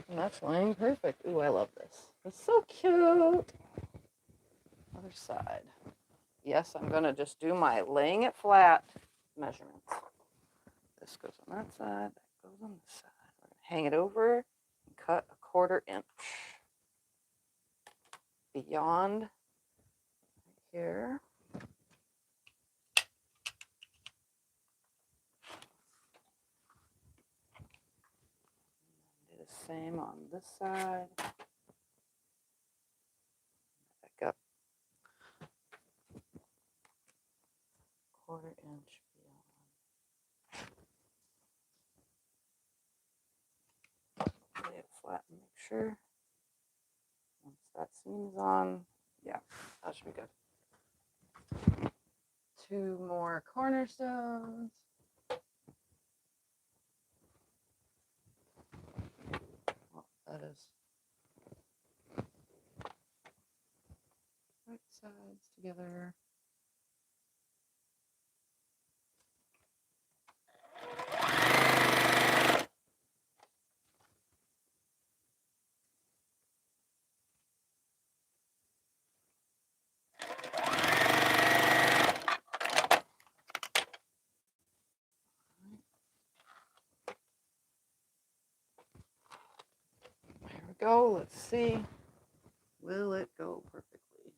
And that's laying perfect. Ooh, I love this. It's so cute. Other side. Yes, I'm going to just do my laying it flat measurements. This goes on that side, that goes on this side. We're going to hang it over and cut a 1/4 inch beyond right here. Do the same on this side. Back up 1/4 inch beyond. Lay it flat and make sure. Once that seam's on, yeah, that should be good. 2 more cornerstones. Well, that is right sides together. There we go. Let's see. Will it go perfectly?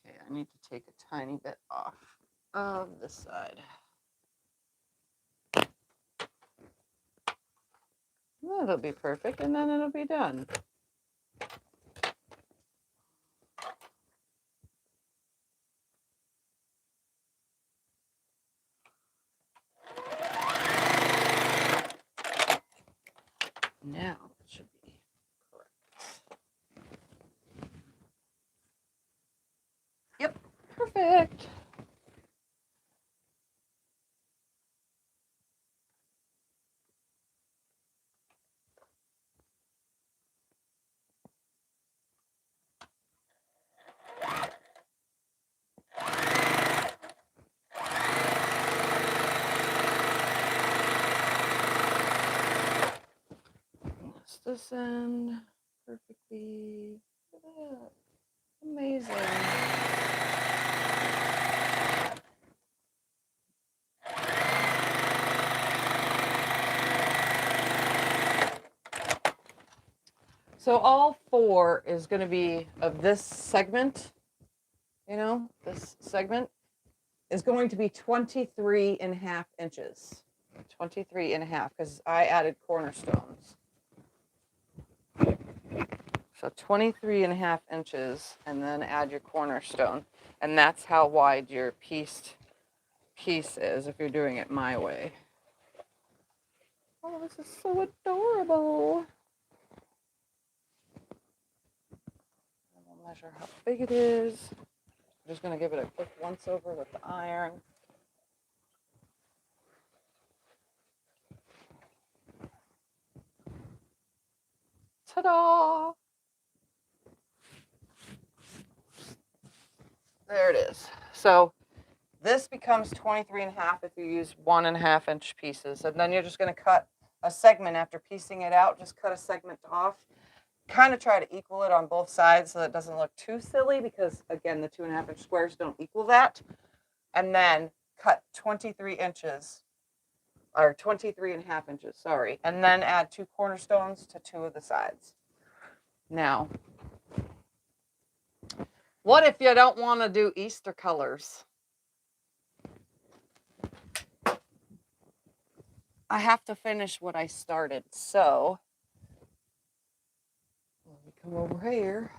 Okay, I need to take a tiny bit off of this side. That'll be perfect, and then it'll be done. Perfect. This end perfectly. Look at that. Amazing. So all 4 is going to be of this segment, this segment is going to be 23.5 inches. 23.5, because I added cornerstones. So 23.5 inches, and then add your cornerstone. And that's how wide your piece is if you're doing it my way. Oh, this is so adorable. And we'll measure how big it is. I'm just going to give it a quick once over with the iron. Ta-da! There it is. So this becomes 23.5 if you use 1.5 inch pieces. And then you're just going to cut a segment after piecing it out. Just cut a segment off. Kind of try to equal it on both sides so that it doesn't look too silly, because again, the 2.5 inch squares don't equal that. And then cut 23 inches, or 23.5 inches, sorry. And then add 2 cornerstones to 2 of the sides. Now, what if you don't want to do Easter colors? I have to finish what I started, so let me come over here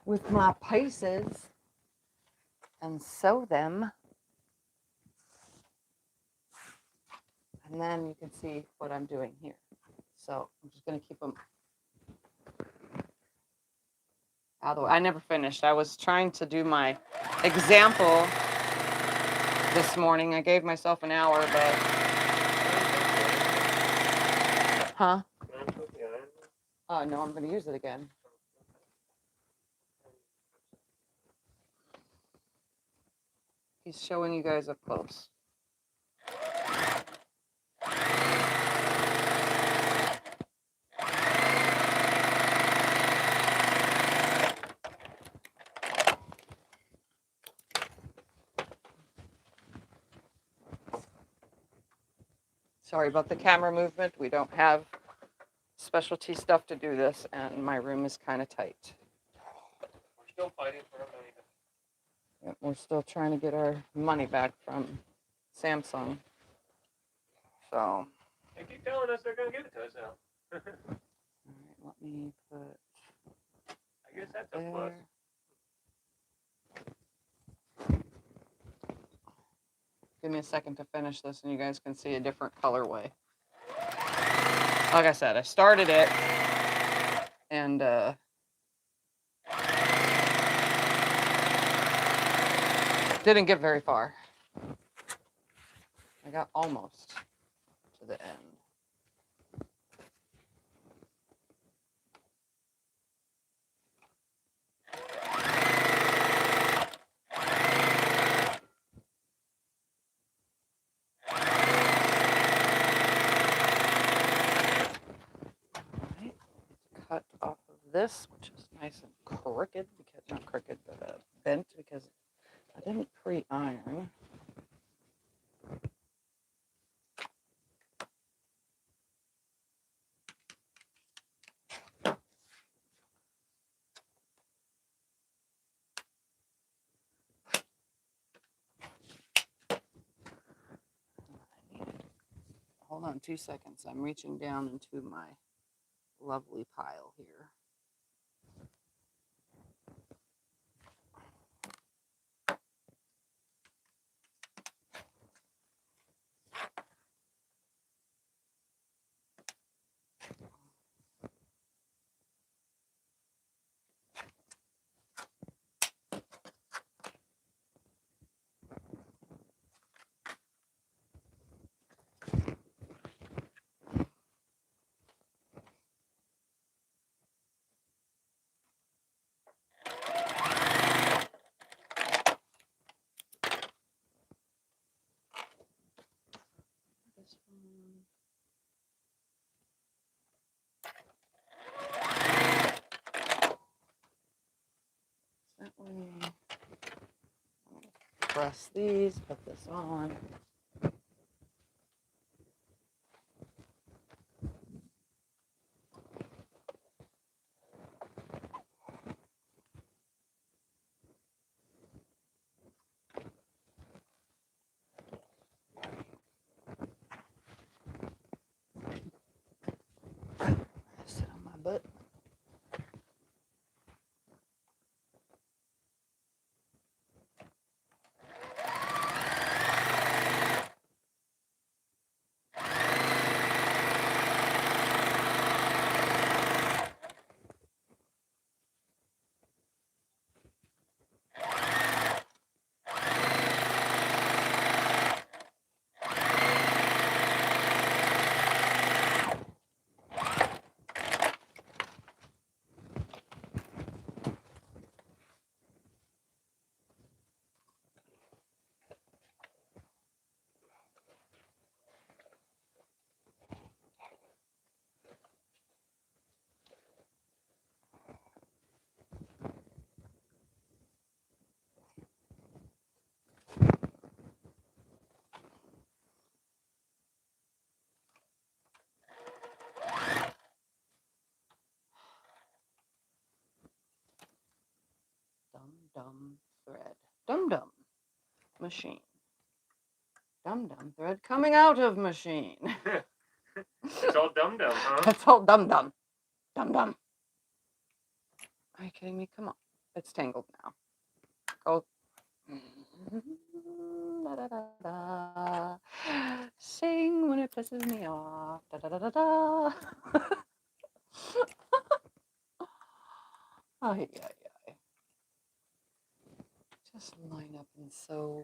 with my pieces and sew them. And then you can see what I'm doing here. So I'm just going to keep them out of the way. I never finished. I was trying to do my example this morning. I gave myself an hour, but... Huh? No, I'm going to use it again. He's showing you guys up close. Sorry about the camera movement. We don't have specialty stuff to do this, and my room is kind of tight. We're still fighting for our money. Yep, we're still trying to get our money back from Samsung. So. They keep telling us they're going to give it to us now. All right, let me put. I guess that's a plus. Give me a second to finish this, and you guys can see a different colorway. Like I said, I started it, and didn't get very far. I got almost to the end. Cut off of this, which is nice and crooked, because not crooked, but bent, because I didn't pre-iron. Hold on 2 seconds. I'm reaching down into my lovely pile here. press these, put this on. Sit on my butt. Dum-dum thread. Dum-dum machine. Dum-dum thread coming out of machine. It's all dum-dum, huh? It's all dum-dum. Dum-dum. Are you kidding me? Come on. It's tangled now. Go. Da-da-da-da. Sing when it pisses me off. Da-da-da-da-da. Oh, yeah. Just line up and sew.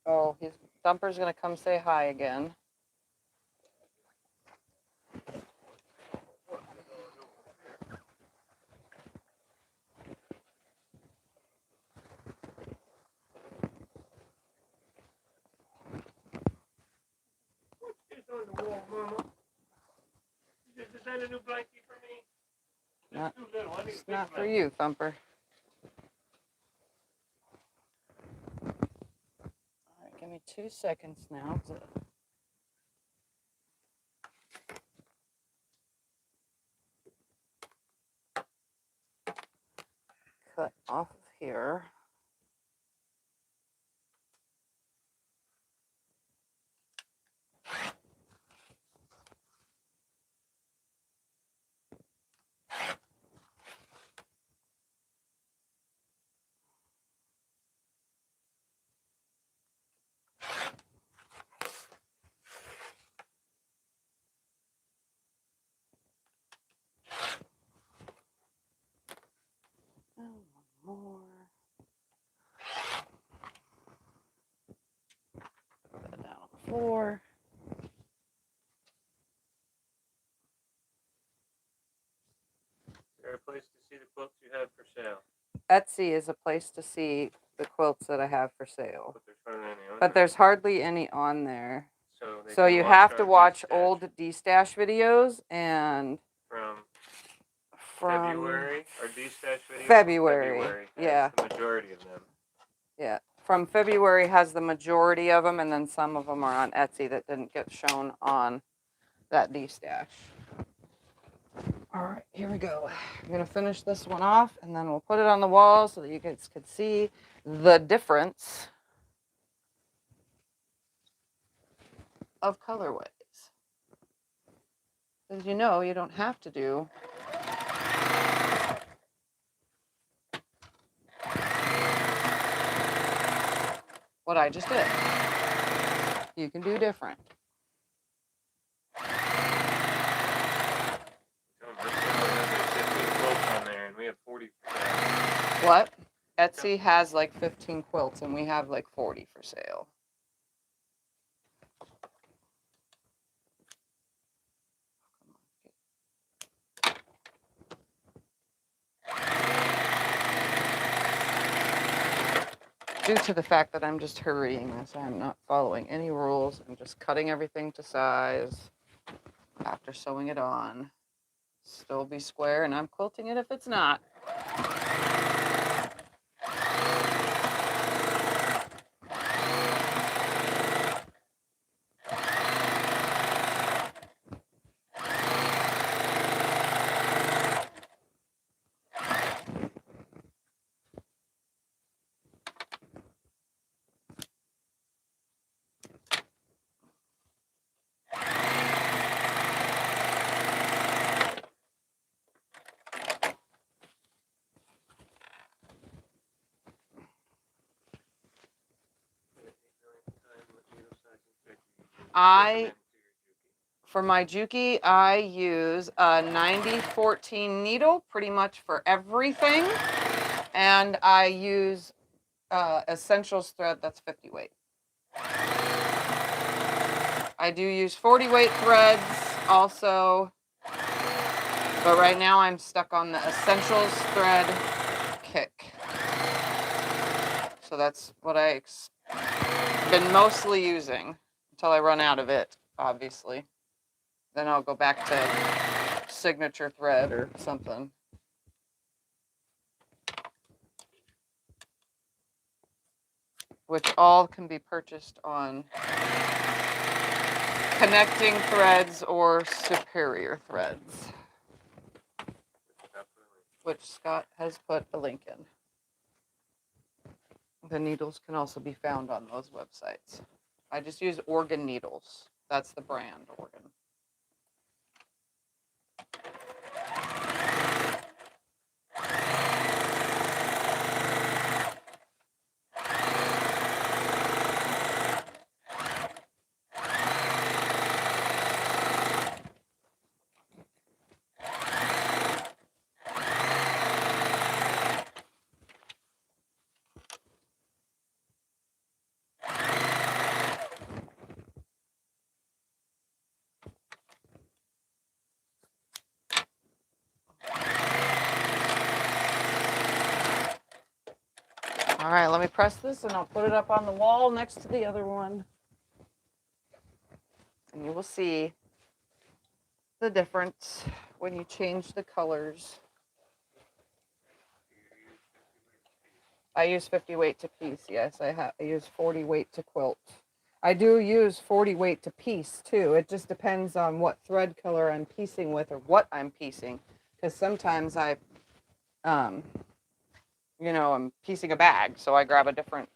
Oh, Thumper's gonna come say hi again. What's on the wall, Mama? Is that a new blankie for me? Not, too little. I need it's not for you, Thumper. All right, give me 2 seconds now to cut off of here. Oh, one more. Put that down on the floor. Is there a place to see the quilts you have for sale? Etsy is a place to see the quilts that I have for sale. But there's hardly any on But there. there's hardly any on there. So, So you have to watch D-stash old D-stash videos and from from February or D-stash videos. February. Yeah. The majority of them. Yeah. From February has the majority of them, and then some of them are on Etsy that didn't get shown on that D-stash. All right, here we go. I'm going to finish this one off, and then we'll put it on the wall so that you guys could see the difference of colorways. As you know, you don't have to do what I just did. You can do different. What? Etsy has like 15 quilts and we have like 40 for sale. Due to the fact that I'm just hurrying this, I'm not following any rules. I'm just cutting everything to size after sewing it on. Still be square, and I'm quilting it if it's not. For my Juki, I use a 9014 needle pretty much for everything. And I use Essentials thread that's 50 weight. I do use 40 weight threads also. But right now I'm stuck on the Essentials thread kick. So that's what I've been mostly using until I run out of it, obviously. Then I'll go back to signature thread or something. Which all can be purchased on Connecting Threads or Superior Threads. Which Scott has put a link in. The needles can also be found on those websites. I just use Organ Needles. That's the brand, Organ. All right, let me press this and I'll put it up on the wall next to the other one. And you will see the difference when you change the colors. I use 50 weight to piece. Yes, I use 40 weight to quilt. I do use 40 weight to piece too. It just depends on what thread color I'm piecing with or what I'm piecing. Because sometimes I'm piecing a bag, so I grab a different,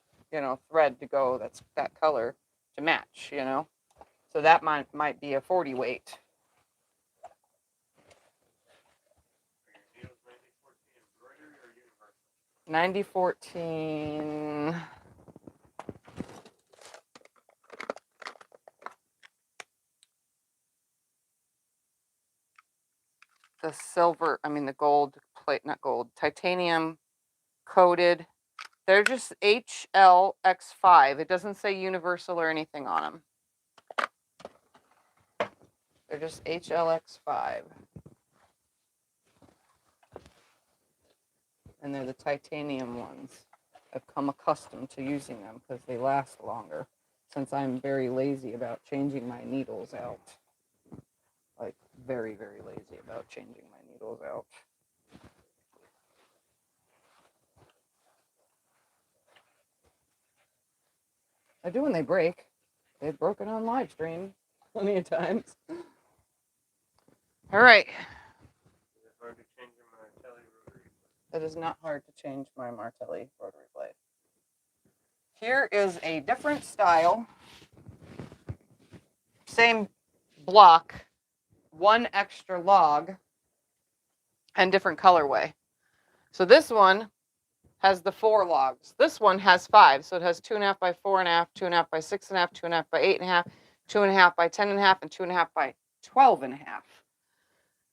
thread to go that's that color to match, So that might be a 40 weight. 9014. The gold plate, not gold, titanium coated. They're just HLX5. It doesn't say universal or anything on them. They're just HLX5. And they're the titanium ones. I've come accustomed to using them because they last longer, since I'm very lazy about changing my needles out. Like, very, very lazy about changing my needles out. I do when they break. They've broken on live stream plenty of times. All right. It is not hard to change my Martelli rotary blade. Here is a different style. Same block, one extra log, and different colorway. So this one has the 4 logs. This one has 5, so it has 2.5 by 4.5, 2.5 by 6.5, 2.5 by 8.5, 2.5 by 10.5, and 2.5 by 12.5.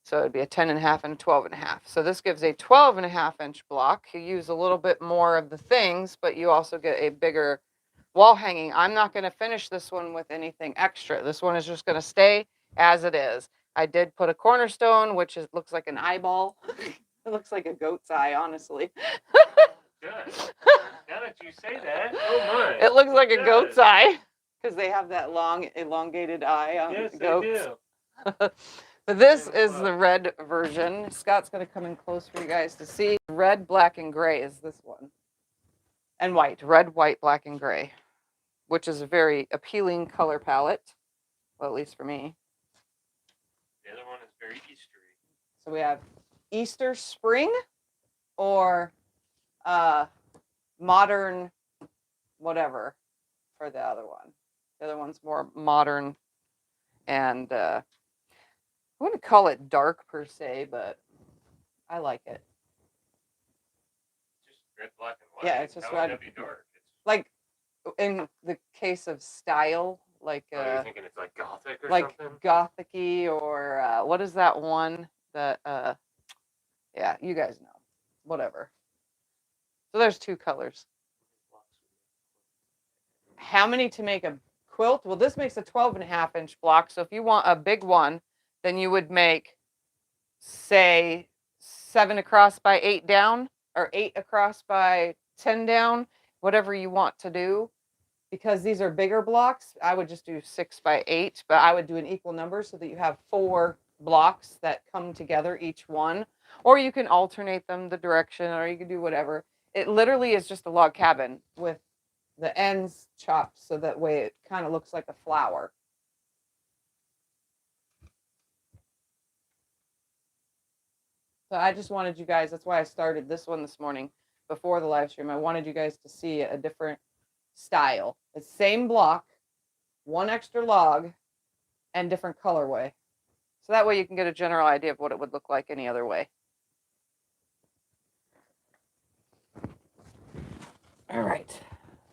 So it'd be a 10.5 and a 12.5. So this gives a 12.5-inch block. You use a little bit more of the things, but you also get a bigger wall hanging. I'm not going to finish this one with anything extra. This one is just going to stay as it is. I did put a cornerstone, which looks like an eyeball. It looks like a goat's eye, honestly. Good. Now that you say that, oh my. It looks like a goat's eye because they have that long, elongated eye on yes, goats. Yes, they do. But this is the red version. Scott's going to come in close for you guys to see. Red, black, and gray is this one. And white. Red, white, black, and gray. Which is a very appealing color palette. Well, at least for me. The other one is very Eastery. So we have Easter spring or modern whatever for the other one. The other one's more modern and I wouldn't call it dark per se, but I like it. Just red, black, and white. Yeah, it's just red. Be dark. It's... Like in the case of style, like you're thinking it's like gothic or like something? gothic-y or what is that one that yeah, you guys know. Whatever. So there's 2 colors. How many to make a quilt? Well, this makes a 12.5-inch block. So if you want a big one, then you would make, say, 7 across by 8 down, or 8 across by 10 down, whatever you want to do. Because these are bigger blocks, I would just do 6 by 8, but I would do an equal number so that you have 4 blocks that come together each one. Or you can alternate them the direction, or you can do whatever. It literally is just a log cabin with the ends chopped so that way it kind of looks like a flower. So I just wanted you guys, that's why I started this one this morning before the live stream. I wanted you guys to see a different style. It's same block, 1 extra log, and different colorway. So that way you can get a general idea of what it would look like any other way. All right.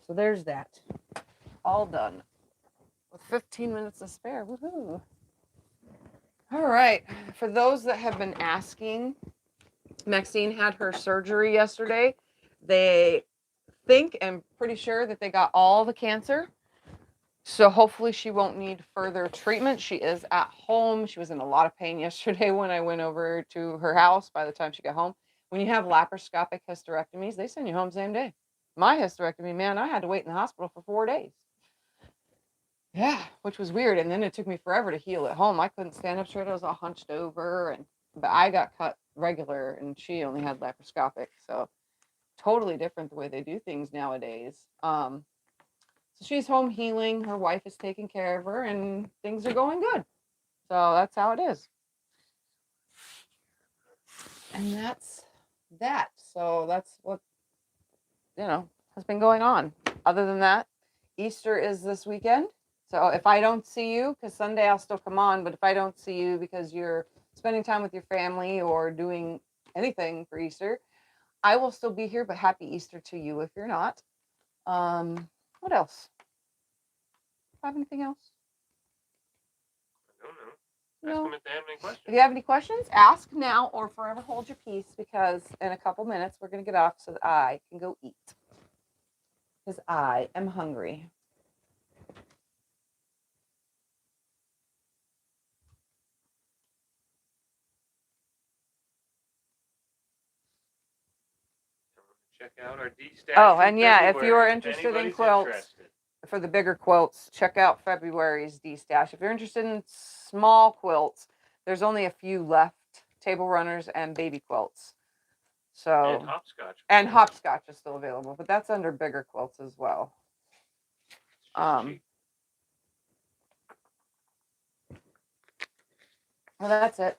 So there's that. All done. With 15 minutes to spare. Woohoo. All right. For those that have been asking, Maxine had her surgery yesterday. They think and pretty sure that they got all the cancer. So hopefully she won't need further treatment. She is at home. She was in a lot of pain yesterday when I went over to her house by the time she got home. When you have laparoscopic hysterectomies, they send you home same day. My hysterectomy, man, I had to wait in the hospital for 4 days. Yeah, which was weird. And then it took me forever to heal at home. I couldn't stand up straight. I was all hunched over. But I got cut regular and she only had laparoscopic. So totally different the way they do things nowadays. So she's home healing. Her wife is taking care of her and things are going good. So that's how it is. And that's that. So that's what, has been going on. Other than that, Easter is this weekend. So if I don't see you, because Sunday I'll still come on, but if I don't see you because you're spending time with your family or doing anything for Easter, I will still be here, but happy Easter to you if you're not. What else? Have anything else? I don't know. Ask them if they have any questions. If you have any questions, ask now or forever hold your peace, because in a couple minutes we're going to get off so that I can go eat. Because I am hungry. Check out our D-stash. Oh, and yeah, if you are interested in quilts, for the bigger quilts, check out February's D-stash. If you're interested in small quilts, there's only a few left, table runners and baby quilts. So and hopscotch. And hopscotch is still available, but that's under bigger quilts as well. Well, that's it.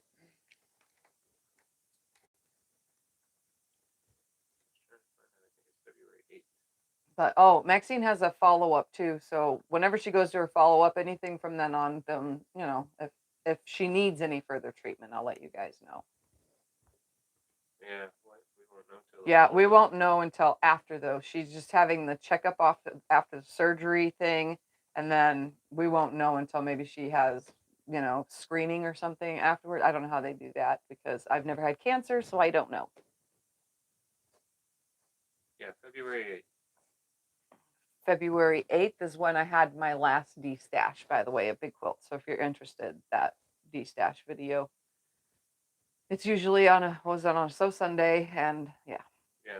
But Maxine has a follow-up too. So whenever she goes to her follow-up, anything from then on, if she needs any further treatment, I'll let you guys know. Yeah, we won't know till. Yeah, we won't know until after though. She's just having the checkup after the surgery thing, and then we won't know until maybe she has, you know, screening or something afterward. I don't know how they do that because I've never had cancer, so I don't know. Yeah, February 8th. February 8th is when I had my last de-stash, by the way, a big quilt. So if you're interested, that de-stash video. It's usually on a Sew Sunday, and yeah. Yeah.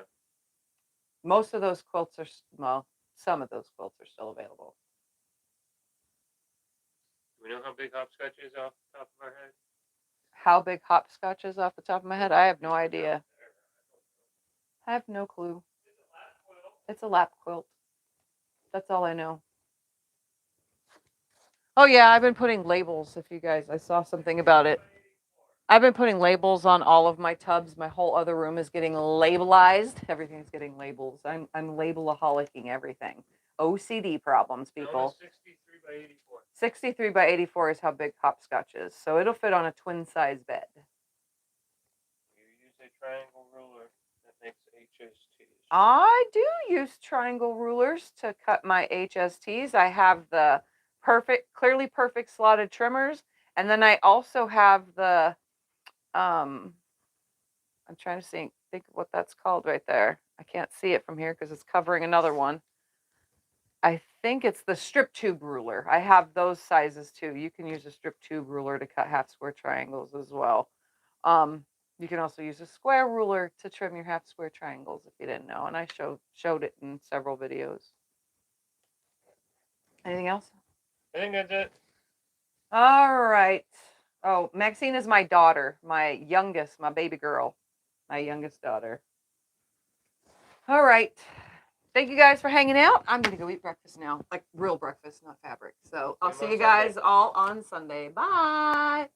Most of those quilts are, well, some of those quilts are still available. Do we know how big hopscotch is off the top of our head? How big hopscotch is off the top of my head? I have no idea. I have no clue. It's a lap quilt. That's all I know. Oh yeah, I've been putting labels. If you guys, I saw something about it. I've been putting labels on all of my tubs. My whole other room is getting labelized. Everything's getting labels. I'm labelaholicing everything. OCD problems, people. 63 by 84. 63 by 84 is how big hopscotch is. So it'll fit on a twin size bed. You use a triangle ruler that makes HSTs. I do use triangle rulers to cut my HSTs. I have the clearly perfect slotted trimmers. And then I also have the, I'm trying to think of what that's called right there. I can't see it from here because it's covering another one. I think it's the strip tube ruler. I have those sizes too. You can use a strip tube ruler to cut half square triangles as well. You can also use a square ruler to trim your half square triangles if you didn't know. And I showed it in several videos. Anything else? I think that's it. All right. Oh, Maxine is my daughter, my youngest, my baby girl, my youngest daughter. All right. Thank you guys for hanging out. I'm going to go eat breakfast now, like real breakfast, not fabric. So I'll see you guys all on Sunday. Bye.